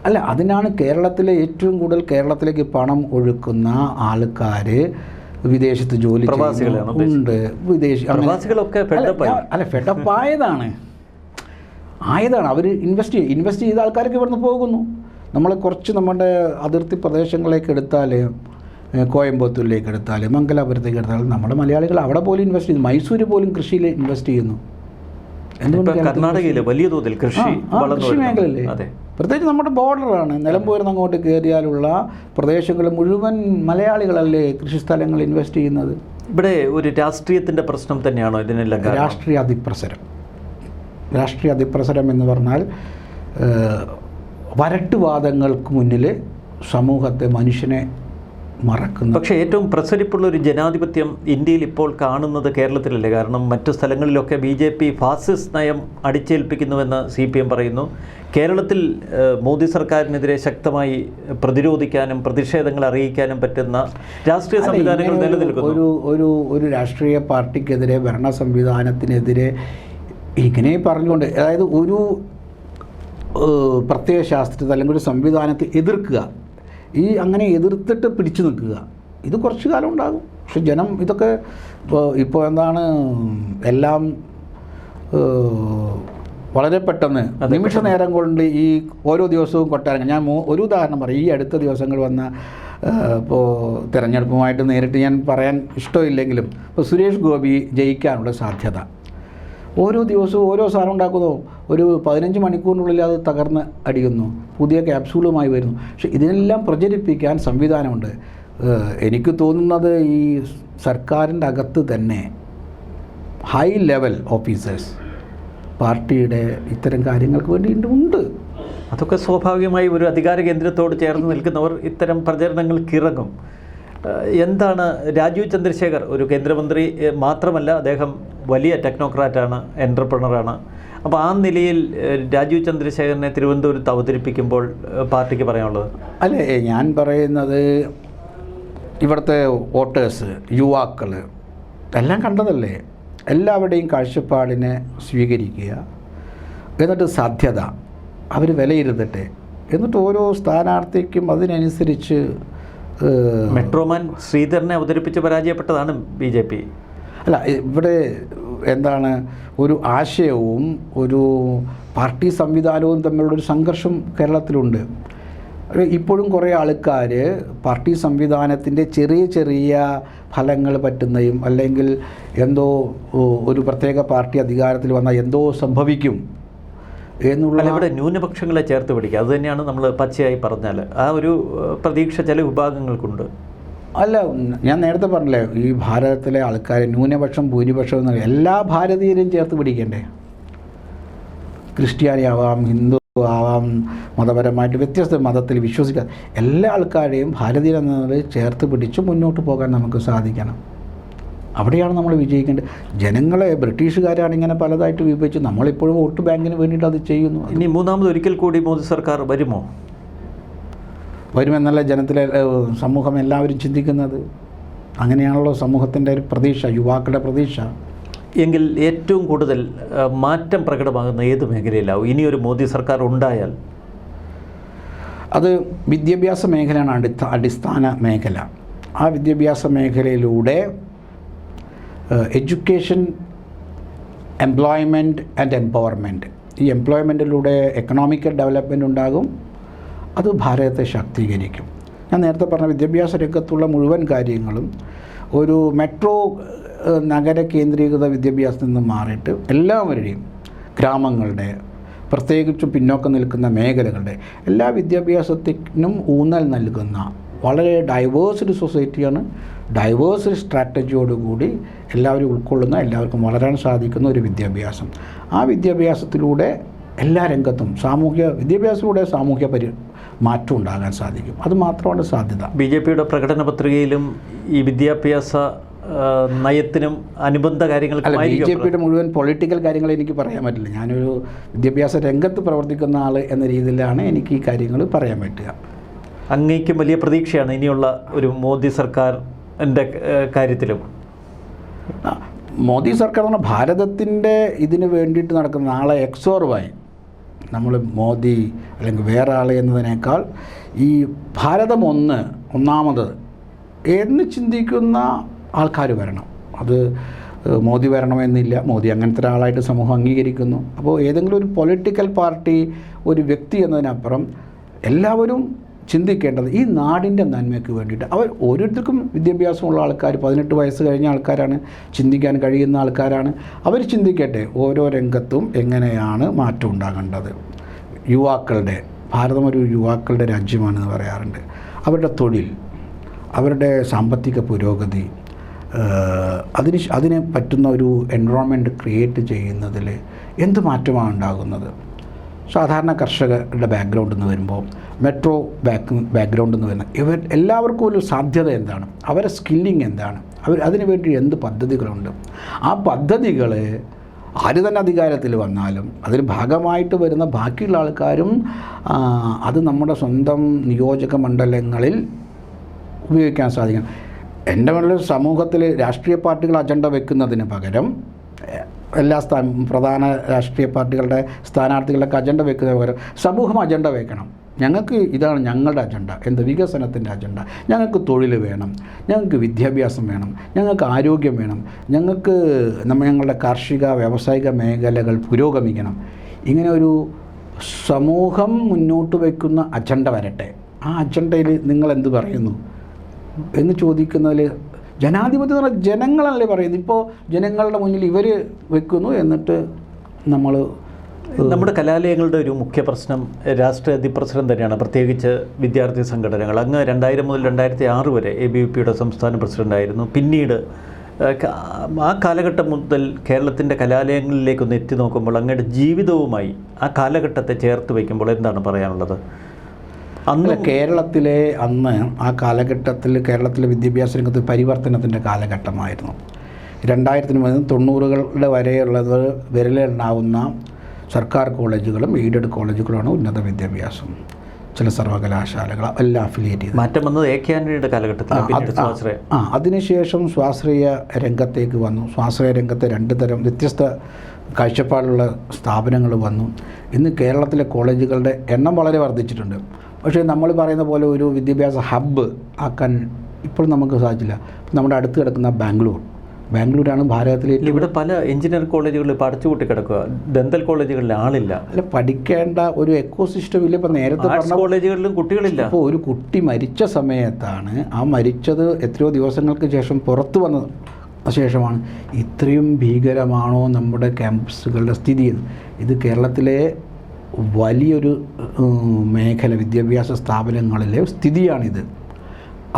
അല്ല, അതിനാണ് കേരളത്തിലെ ഏറ്റവും കൂടുതൽ കേരളത്തിലേക്ക് പണം ഒഴുക്കുന്ന ആൾക്കാർ വിദേശത്ത് ജോലി ഉണ്ട്. പ്രവാസികളൊക്കെ ഫെഡപ്പായതാണ് അവർ ഇൻവെസ്റ്റ് ചെയ്ത ആൾക്കാരൊക്കെ ഇവിടുന്ന് പോകുന്നു. നമ്മൾ കുറച്ച് നമ്മുടെ അതിർത്തി പ്രദേശങ്ങളിലേക്ക് എടുത്താൽ, കോയമ്പത്തൂരിലേക്ക് എടുത്താൽ, മംഗലാപുരത്തേക്ക് എടുത്താൽ, നമ്മുടെ മലയാളികൾ അവിടെ പോലും ഇൻവെസ്റ്റ് ചെയ്യുന്നു. മൈസൂർ പോലും കൃഷിയിൽ ഇൻവെസ്റ്റ് ചെയ്യുന്നു. കർണാടകയിലെ വലിയ തോതിൽ കൃഷി മേഖലയില്ലേ, പ്രത്യേകിച്ച് നമ്മുടെ ബോർഡറാണ്, നിലമ്പൂരിൽ അങ്ങോട്ട് കയറിയാലുള്ള പ്രദേശങ്ങൾ മുഴുവൻ മലയാളികളല്ലേ കൃഷിസ്ഥലങ്ങൾ ഇൻവെസ്റ്റ് ചെയ്യുന്നത്. ഇവിടെ ഒരു രാഷ്ട്രീയത്തിൻ്റെ പ്രശ്നം തന്നെയാണോ ഇതിനെല്ലാം? രാഷ്ട്രീയ അതിപ്രസരം എന്ന് പറഞ്ഞാൽ വരട്ടുവാദങ്ങൾക്ക് മുന്നിൽ സമൂഹത്തെ, മനുഷ്യനെ മറക്കുന്നു. പക്ഷേ ഏറ്റവും പ്രസരിപ്പുള്ള ഒരു ജനാധിപത്യം ഇന്ത്യയിൽ ഇപ്പോൾ കാണുന്നത് കേരളത്തിലല്ലേ? കാരണം മറ്റു സ്ഥലങ്ങളിലൊക്കെ BJP ഫാസിസ്റ്റ് നയം അടിച്ചേൽപ്പിക്കുന്നുവെന്ന് CPM പറയുന്നു. കേരളത്തിൽ മോദി സർക്കാരിനെതിരെ ശക്തമായി പ്രതിരോധിക്കാനും പ്രതിഷേധങ്ങൾ അറിയിക്കാനും പറ്റുന്ന രാഷ്ട്രീയ സംവിധാനങ്ങൾ നിലനിൽക്കുന്നു. ഒരു രാഷ്ട്രീയ പാർട്ടിക്കെതിരെ, ഭരണ സംവിധാനത്തിനെതിരെ ഇങ്ങനെ പറഞ്ഞുകൊണ്ട്, അതായത് ഒരു പ്രത്യയ ശാസ്ത്രത്തിൽ അല്ലെങ്കിൽ ഒരു സംവിധാനത്തെ എതിർക്കുക, അങ്ങനെ എതിർത്തിട്ട് പിടിച്ചു നിൽക്കുക, ഇത് കുറച്ച് കാലം ഉണ്ടാകും. പക്ഷെ ജനം ഇതൊക്കെ ഇപ്പോൾ എന്താണ്, എല്ലാം വളരെ പെട്ടെന്ന് നിമിഷ നേരം കൊണ്ട് ഈ ഓരോ ദിവസവും കൊട്ടാരങ്ങൾ. ഞാൻ ഒരു ഉദാഹരണം പറയും. ഈ അടുത്ത ദിവസങ്ങൾ വന്ന, ഇപ്പോൾ തിരഞ്ഞെടുപ്പുമായിട്ട് നേരിട്ട് ഞാൻ പറയാൻ ഇഷ്ടമില്ലെങ്കിലും, ഇപ്പോൾ സുരേഷ് ഗോപി ജയിക്കാനുള്ള സാധ്യത, ഓരോ ദിവസവും ഓരോ സാധനം ഉണ്ടാക്കുന്നു, ഒരു 15 മണിക്കൂറിനുള്ളിൽ അത് തകർന്ന് അടിയുന്നു, പുതിയ ക്യാപ്സൂളുമായി വരുന്നു. പക്ഷെ ഇതിനെല്ലാം പ്രചരിപ്പിക്കാൻ സംവിധാനമുണ്ട്. എനിക്ക് തോന്നുന്നത് ഈ സർക്കാരിൻ്റെ അകത്ത് തന്നെ ഹൈ ലെവൽ ഓഫീസേഴ്സ് പാർട്ടിയുടെ ഇത്തരം കാര്യങ്ങൾക്ക് വേണ്ടി ഉണ്ട്. അതൊക്കെ സ്വാഭാവികമായി ഒരു അധികാര കേന്ദ്രത്തോട് ചേർന്ന് നിൽക്കുന്നവർ ഇത്തരം പ്രചരണങ്ങൾക്ക് ഇറങ്ങും. എന്താണ് രാജീവ് ചന്ദ്രശേഖർ ഒരു കേന്ദ്രമന്ത്രി മാത്രമല്ല, അദ്ദേഹം വലിയ ടെക്നോക്രാറ്റാണ്, എൻ്റർപ്രണറാണ്. അപ്പോൾ ആ നിലയിൽ രാജീവ് ചന്ദ്രശേഖരനെ തിരുവനന്തപുരത്ത് അവതരിപ്പിക്കുമ്പോൾ പാർട്ടിക്ക് പറയാനുള്ളത്? അല്ലേ, ഞാൻ പറയുന്നത് ഇവിടുത്തെ വോട്ടേഴ്സ്, യുവാക്കൾ എല്ലാം കണ്ടതല്ലേ. എല്ലാവരുടെയും കാഴ്ചപ്പാടിനെ സ്വീകരിക്കുക, എന്നിട്ട് സാധ്യത അവർ വിലയിരുത്തട്ടെ, എന്നിട്ട് ഓരോ സ്ഥാനാർത്ഥിക്കും അതിനനുസരിച്ച്. മെട്രോമാൻ ശ്രീധരനെ അവതരിപ്പിച്ച് പരാജയപ്പെട്ടതാണ് BJP. അല്ല, ഇവിടെ എന്താണ്, ഒരു ആശയവും ഒരു പാർട്ടി സംവിധാനവും തമ്മിലുള്ളൊരു സംഘർഷം കേരളത്തിലുണ്ട്. ഇപ്പോഴും കുറേ ആൾക്കാർ പാർട്ടി സംവിധാനത്തിൻ്റെ ചെറിയ ചെറിയ ഫലങ്ങൾ പറ്റുന്നതും, അല്ലെങ്കിൽ എന്തോ ഒരു പ്രത്യേക പാർട്ടി അധികാരത്തിൽ വന്നാൽ എന്തോ സംഭവിക്കും എന്നുള്ള, ഇവിടെ ന്യൂനപക്ഷങ്ങളെ ചേർത്ത് പിടിക്കുക, അതുതന്നെയാണ് നമ്മൾ പച്ചയായി പറഞ്ഞാൽ ആ ഒരു പ്രതീക്ഷ ചില വിഭാഗങ്ങൾക്കുണ്ട്. അല്ല, ഞാൻ നേരത്തെ പറഞ്ഞില്ലേ, ഈ ഭാരതത്തിലെ ആൾക്കാർ ന്യൂനപക്ഷം ഭൂരിപക്ഷം എന്ന് എല്ലാ ഭാരതീയരെയും ചേർത്ത് പിടിക്കണ്ടേ? ക്രിസ്ത്യാനി ആവാം, ഹിന്ദു ആവാം, മതപരമായിട്ട് വ്യത്യസ്ത മതത്തിൽ വിശ്വസിക്കാത്ത എല്ലാ ആൾക്കാരെയും ഭാരതീയരെന്നത് ചേർത്ത് പിടിച്ച് മുന്നോട്ട് പോകാൻ നമുക്ക് സാധിക്കണം. അവിടെയാണ് നമ്മൾ വിജയിക്കേണ്ടത്. ജനങ്ങളെ ബ്രിട്ടീഷുകാരാണ് ഇങ്ങനെ പലതായിട്ട് വിഭജിച്ച്, നമ്മളിപ്പോഴും വോട്ട് ബാങ്കിന് വേണ്ടിയിട്ട് അത് ചെയ്യുന്നു. ഇനി മൂന്നാമതൊരിക്കൽ കൂടി മോദി സർക്കാർ വരുമോ? വരുമെന്നല്ല ജനത്തിലെ സമൂഹം എല്ലാവരും ചിന്തിക്കുന്നത്. അങ്ങനെയാണല്ലോ സമൂഹത്തിൻ്റെ ഒരു പ്രതീക്ഷ, യുവാക്കളുടെ പ്രതീക്ഷ. എങ്കിൽ ഏറ്റവും കൂടുതൽ മാറ്റം പ്രകടമാകുന്ന ഏത് മേഖലയിലാവും ഇനിയൊരു മോദി സർക്കാർ ഉണ്ടായാൽ? അത് വിദ്യാഭ്യാസ മേഖലയാണ് അടിസ്ഥാന മേഖല. ആ വിദ്യാഭ്യാസ മേഖലയിലൂടെ എഡ്യൂക്കേഷൻ, എംപ്ലോയ്മെൻറ്റ് ആൻഡ് എംപവർമെൻറ്റ്, ഈ എംപ്ലോയ്മെൻറ്റിലൂടെ എക്കണോമിക്കൽ ഡെവലപ്മെൻറ്റ് ഉണ്ടാകും. അത് ഭാരതത്തെ ശാക്തീകരിക്കും. ഞാൻ നേരത്തെ പറഞ്ഞ വിദ്യാഭ്യാസ രംഗത്തുള്ള മുഴുവൻ കാര്യങ്ങളും ഒരു മെട്രോ നഗര കേന്ദ്രീകൃത വിദ്യാഭ്യാസത്തിൽ നിന്ന് മാറിയിട്ട് എല്ലാവരുടെയും, ഗ്രാമങ്ങളുടെ, പ്രത്യേകിച്ചും പിന്നോക്കം നിൽക്കുന്ന മേഖലകളുടെ എല്ലാ വിദ്യാഭ്യാസത്തിനും ഊന്നൽ നൽകുന്ന വളരെ ഡൈവേഴ്സ്ഡ് സൊസൈറ്റിയാണ്. ഡൈവേഴ്സ്ഡ് സ്ട്രാറ്റജിയോടുകൂടി എല്ലാവരും ഉൾക്കൊള്ളുന്ന, എല്ലാവർക്കും വളരാൻ സാധിക്കുന്ന ഒരു വിദ്യാഭ്യാസം. ആ വിദ്യാഭ്യാസത്തിലൂടെ എല്ലാ രംഗത്തും വിദ്യാഭ്യാസത്തിലൂടെ സാമൂഹ്യ മാറ്റം ഉണ്ടാകാൻ സാധിക്കും. അത് മാത്രമാണ് സാധ്യത. BJPയുടെ പ്രകടന പത്രികയിലും ഈ വിദ്യാഭ്യാസ നയത്തിനും അനുബന്ധ കാര്യങ്ങൾക്കും BJPയുടെ മുഴുവൻ പൊളിറ്റിക്കൽ കാര്യങ്ങൾ എനിക്ക് പറയാൻ പറ്റില്ല. ഞാനൊരു വിദ്യാഭ്യാസ രംഗത്ത് പ്രവർത്തിക്കുന്ന ആൾ എന്ന രീതിയിലാണ് എനിക്ക് ഈ കാര്യങ്ങൾ പറയാൻ പറ്റുക. അങ്ങേക്കും വലിയ പ്രതീക്ഷയാണ് ഇനിയുള്ള ഒരു മോദി സർക്കാരിൻ്റെ കാര്യത്തിലും? മോദി സർക്കാർ എന്ന് പറഞ്ഞാൽ ഭാരതത്തിൻ്റെ ഇതിന് വേണ്ടിയിട്ട് നടക്കുന്ന, നാളെ XOR നമ്മൾ മോദി അല്ലെങ്കിൽ വേറെ ആൾ എന്നതിനേക്കാൾ ഈ ഭാരതം ഒന്നാമത് എന്ന് ചിന്തിക്കുന്ന ആൾക്കാർ വരണം. അത് മോദി വരണമെന്നില്ല, മോദി അങ്ങനത്തെ ഒരാളായിട്ട് സമൂഹം അംഗീകരിക്കുന്നു. അപ്പോൾ ഏതെങ്കിലും ഒരു പൊളിറ്റിക്കൽ പാർട്ടി, ഒരു വ്യക്തി എന്നതിനപ്പുറം എല്ലാവരും ചിന്തിക്കേണ്ടത് ഈ നാടിൻ്റെ നന്മയ്ക്ക് വേണ്ടിയിട്ട്. അവർ ഓരോരുത്തർക്കും വിദ്യാഭ്യാസമുള്ള ആൾക്കാർ, 18 വയസ്സ് കഴിഞ്ഞ ആൾക്കാരാണ്, ചിന്തിക്കാൻ കഴിയുന്ന ആൾക്കാരാണ്. അവർ ചിന്തിക്കട്ടെ ഓരോ രംഗത്തും എങ്ങനെയാണ് മാറ്റം ഉണ്ടാകേണ്ടത്. യുവാക്കളുടെ, ഭാരതം ഒരു യുവാക്കളുടെ രാജ്യമാണെന്ന് പറയാറുണ്ട്. അവരുടെ തൊഴിൽ, അവരുടെ സാമ്പത്തിക പുരോഗതി, അതിന് പറ്റുന്ന ഒരു എൻവയോൺമെൻറ്റ് ക്രിയേറ്റ് ചെയ്യുന്നതിൽ എന്ത് മാറ്റമാണ് ഉണ്ടാകുന്നത്? സാധാരണ കർഷകരുടെ ബാക്ക്ഗ്രൗണ്ടിൽ നിന്ന് വരുമ്പോൾ, മെട്രോ ബാക്ക്ഗ്രൗണ്ടിൽ നിന്ന് വരുന്ന എല്ലാവർക്കും ഒരു സാധ്യത എന്താണ്, അവരുടെ സ്കില്ലിങ് എന്താണ്, അതിനു വേണ്ടി എന്ത് പദ്ധതികളുണ്ട്? ആ പദ്ധതികൾ ആര് തന്നെ അധികാരത്തിൽ വന്നാലും അതിന് ഭാഗമായിട്ട് വരുന്ന ബാക്കിയുള്ള ആൾക്കാരും അത് നമ്മുടെ സ്വന്തം നിയോജക മണ്ഡലങ്ങളിൽ ഉപയോഗിക്കാൻ സാധിക്കണം. എൻ്റെ മുന്നിൽ സമൂഹത്തിൽ രാഷ്ട്രീയ പാർട്ടികൾ അജണ്ട വെക്കുന്നതിന് പകരം, എല്ലാ പ്രധാന രാഷ്ട്രീയ പാർട്ടികളുടെ സ്ഥാനാർത്ഥികളുടെ അജണ്ട വെക്കുന്നതിന് പകരം സമൂഹം അജണ്ട വെക്കണം. ഞങ്ങൾക്ക് ഇതാണ് ഞങ്ങളുടെ അജണ്ട, എന്ത് വികസനത്തിൻ്റെ അജണ്ട. ഞങ്ങൾക്ക് തൊഴിൽ വേണം, ഞങ്ങൾക്ക് വിദ്യാഭ്യാസം വേണം, ഞങ്ങൾക്ക് ആരോഗ്യം വേണം, ഞങ്ങൾക്ക് ഞങ്ങളുടെ കാർഷിക വ്യാവസായിക മേഖലകൾ പുരോഗമിക്കണം. ഇങ്ങനെ ഒരു സമൂഹം മുന്നോട്ട് വയ്ക്കുന്ന അജണ്ട വരട്ടെ. ആ അജണ്ടയിൽ നിങ്ങളെന്ത് പറയുന്നു എന്ന് ചോദിക്കുന്നതിൽ ജനാധിപത്യം എന്ന് പറഞ്ഞാൽ ജനങ്ങളല്ലേ പറയുന്നത്. ഇപ്പോൾ ജനങ്ങളുടെ മുന്നിൽ ഇവർ വെക്കുന്നു, എന്നിട്ട് നമ്മുടെ കലാലയങ്ങളുടെ ഒരു മുഖ്യ പ്രശ്നം രാഷ്ട്രീയ അതിപ്രസരം തന്നെയാണ്, പ്രത്യേകിച്ച് വിദ്യാർത്ഥി സംഘടനകൾ. അങ്ങ് 2000 മുതൽ 2006 വരെ ABVPയുടെ സംസ്ഥാന പ്രസിഡൻ്റായിരുന്നു. പിന്നീട് ആ കാലഘട്ടം മുതൽ കേരളത്തിൻ്റെ കലാലയങ്ങളിലേക്കൊന്ന് എത്തി നോക്കുമ്പോൾ അങ്ങയുടെ ജീവിതവുമായി ആ കാലഘട്ടത്തെ ചേർത്ത് വയ്ക്കുമ്പോൾ എന്താണ് പറയാനുള്ളത്? അന്ന് കേരളത്തിലെ അന്ന് ആ കാലഘട്ടത്തിൽ കേരളത്തിലെ വിദ്യാഭ്യാസ രംഗത്ത് പരിവർത്തനത്തിൻ്റെ കാലഘട്ടമായിരുന്നു. 2000 മുതൽ 90കളുടെ വരെയുള്ളത് വിരലെണ്ണാവുന്ന സർക്കാർ കോളേജുകളും എയ്ഡഡ് കോളേജുകളുമാണ് ഉന്നത വിദ്യാഭ്യാസം. ചില സർവകലാശാലകൾ എല്ലാം അഫിലിയേറ്റ് ചെയ്തു. മാറ്റം വന്നത് എ കെ ആൻ്റണിയുടെ കാലഘട്ടത്തിൽ. അതിനുശേഷം സ്വാശ്രയ രംഗത്തേക്ക് വന്നു. സ്വാശ്രയ രംഗത്തെ 2 തരം വ്യത്യസ്ത കാഴ്ചപ്പാടുള്ള സ്ഥാപനങ്ങൾ വന്നു. ഇന്ന് കേരളത്തിലെ കോളേജുകളുടെ എണ്ണം വളരെ വർദ്ധിച്ചിട്ടുണ്ട്. പക്ഷേ നമ്മൾ പറയുന്ന പോലെ ഒരു വിദ്യാഭ്യാസ ഹബ്ബ് ആക്കാൻ ഇപ്പോൾ നമുക്ക് സാധിച്ചില്ല. നമ്മുടെ അടുത്ത് കിടക്കുന്ന ബാംഗ്ലൂരാണ് ഭാരതത്തിലെ. ഇവിടെ പല എഞ്ചിനീയറിംഗ് കോളേജുകളിൽ ഇപ്പോൾ അടച്ചുകൂട്ടി കിടക്കുക. ദന്തൽ കോളേജുകളിൽ ആളില്ല. അല്ല, പഠിക്കേണ്ട ഒരു എക്കോസിസ്റ്റം ഇല്ല. ഇപ്പോൾ നേരത്തെ പറഞ്ഞ കോളേജുകളിലും കുട്ടികളില്ല. ഇപ്പോൾ ഒരു കുട്ടി മരിച്ച സമയത്താണ്, ആ മരിച്ചത് എത്രയോ ദിവസങ്ങൾക്ക് ശേഷം പുറത്തു വന്ന ശേഷമാണ് ഇത്രയും ഭീകരമാണോ നമ്മുടെ ക്യാമ്പസുകളുടെ സ്ഥിതി. ഇത് കേരളത്തിലെ വലിയൊരു മേഖല, വിദ്യാഭ്യാസ സ്ഥാപനങ്ങളിലെ സ്ഥിതിയാണിത്.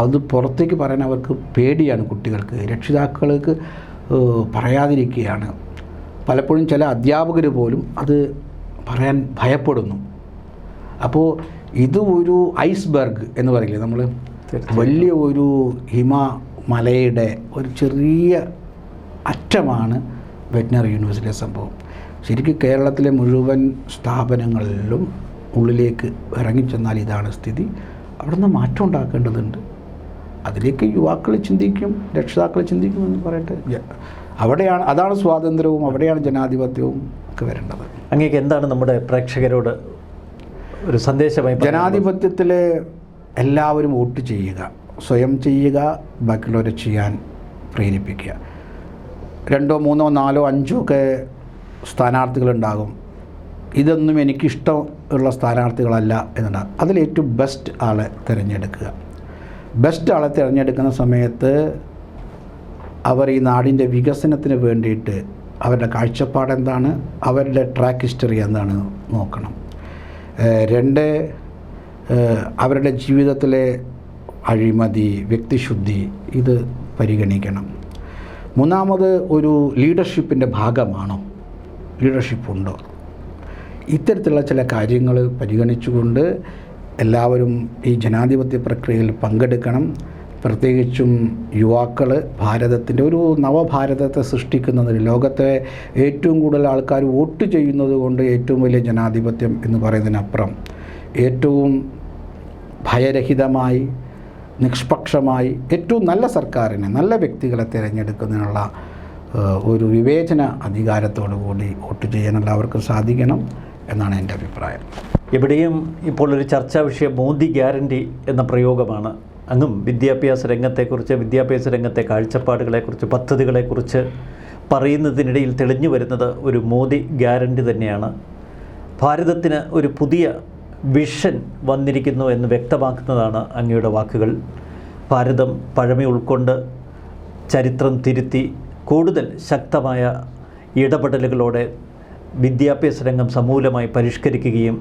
അത് പുറത്തേക്ക് പറയാൻ അവർക്ക് പേടിയാണ്. കുട്ടികൾക്ക്, രക്ഷിതാക്കൾക്ക് പറയാതിരിക്കുകയാണ്. പലപ്പോഴും ചില അധ്യാപകർ പോലും അത് പറയാൻ ഭയപ്പെടുന്നു. അപ്പോൾ ഇത് ഒരു ഐസ്ബർഗ് എന്ന് പറയില്ലേ നമ്മൾ, വലിയ ഒരു ഹിമമലയുടെ ഒരു ചെറിയ അറ്റമാണ് വെറ്റിനറി യൂണിവേഴ്സിറ്റിയിലെ സംഭവം. ശരിക്കും കേരളത്തിലെ മുഴുവൻ സ്ഥാപനങ്ങളിലും ഉള്ളിലേക്ക് ഇറങ്ങിച്ചെന്നാൽ ഇതാണ് സ്ഥിതി. അവിടെ നിന്ന് മാറ്റം ഉണ്ടാക്കേണ്ടതുണ്ട്. അതിലേക്ക് യുവാക്കൾ ചിന്തിക്കും, രക്ഷിതാക്കൾ ചിന്തിക്കും എന്ന് പറയട്ടെ. അതാണ് സ്വാതന്ത്ര്യവും, അവിടെയാണ് ജനാധിപത്യവും ഒക്കെ വരേണ്ടത്. അങ്ങേക്ക് എന്താണ് നമ്മുടെ പ്രേക്ഷകരോട് ഒരു സന്ദേശമായി? ജനാധിപത്യത്തിൽ എല്ലാവരും വോട്ട് ചെയ്യുക, സ്വയം ചെയ്യുക, ബാക്കിയുള്ളവരെ ചെയ്യാൻ പ്രേരിപ്പിക്കുക. 2, 3, 4, 5 ഒക്കെ സ്ഥാനാർത്ഥികളുണ്ടാകും. ഇതൊന്നും എനിക്കിഷ്ടമുള്ള സ്ഥാനാർത്ഥികളല്ല എന്നുണ്ടാകും. അതിലേറ്റവും ബെസ്റ്റ് ആളെ തിരഞ്ഞെടുക്കുക. ബെസ്റ്റ് ആളെ തിരഞ്ഞെടുക്കുന്ന സമയത്ത് അവർ ഈ നാടിൻ്റെ വികസനത്തിന് വേണ്ടിയിട്ട് അവരുടെ കാഴ്ചപ്പാട് എന്താണ്, അവരുടെ ട്രാക്ക് ഹിസ്റ്ററി എന്താണ് നോക്കണം. 2, അവരുടെ ജീവിതത്തിലെ അഴിമതി, വ്യക്തിശുദ്ധി ഇത് പരിഗണിക്കണം. 3, ഒരു ലീഡർഷിപ്പിൻ്റെ ഭാഗമാണോ, ലീഡർഷിപ്പുണ്ടോ, ഇത്തരത്തിലുള്ള ചില കാര്യങ്ങൾ പരിഗണിച്ചുകൊണ്ട് എല്ലാവരും ഈ ജനാധിപത്യ പ്രക്രിയയിൽ പങ്കെടുക്കണം. പ്രത്യേകിച്ചും യുവാക്കൾ ഭാരതത്തിൻ്റെ ഒരു നവഭാരതത്തെ സൃഷ്ടിക്കുന്നതിന്, ലോകത്തെ ഏറ്റവും കൂടുതൽ ആൾക്കാർ വോട്ട് ചെയ്യുന്നത് കൊണ്ട് ഏറ്റവും വലിയ ജനാധിപത്യം എന്ന് പറയുന്നതിനപ്പുറം ഏറ്റവും ഭയരഹിതമായി, നിഷ്പക്ഷമായി, ഏറ്റവും നല്ല സർക്കാരിനെ, നല്ല വ്യക്തികളെ തിരഞ്ഞെടുക്കുന്നതിനുള്ള ഒരു വിവേചന അധികാരത്തോടു കൂടി വോട്ട് ചെയ്യാൻ എല്ലാവർക്കും സാധിക്കണം എന്നാണ് എൻ്റെ അഭിപ്രായം. എവിടെയും ഇപ്പോൾ ഒരു ചർച്ചാ വിഷയം മോദി ഗ്യാരണ്ടി എന്ന പ്രയോഗമാണ്. അങ്ങും വിദ്യാഭ്യാസ രംഗത്തെക്കുറിച്ച്, വിദ്യാഭ്യാസ രംഗത്തെ കാഴ്ചപ്പാടുകളെക്കുറിച്ച്, പദ്ധതികളെക്കുറിച്ച് പറയുന്നതിനിടയിൽ തെളിഞ്ഞു വരുന്നത് ഒരു മോദി ഗ്യാരണ്ടി തന്നെയാണ്. ഭാരതത്തിന് ഒരു പുതിയ വിഷൻ വന്നിരിക്കുന്നു എന്ന് വ്യക്തമാക്കുന്നതാണ് അങ്ങയുടെ വാക്കുകൾ. ഭാരതം പഴമ ഉൾക്കൊണ്ട് ചരിത്രം തിരുത്തി കൂടുതൽ ശക്തമായ ഇടപെടലുകളോടെ വിദ്യാഭ്യാസ രംഗം സമൂലമായി പരിഷ്കരിക്കുകയും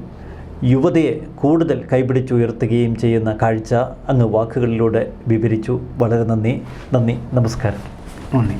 യുവതയെ കൂടുതൽ കൈപിടിച്ചുയർത്തുകയും ചെയ്യുന്ന കാഴ്ച അങ്ങ് വാക്കുകളിലൂടെ വിവരിച്ചു. വളരെ നന്ദി. നമസ്കാരം. നന്ദി.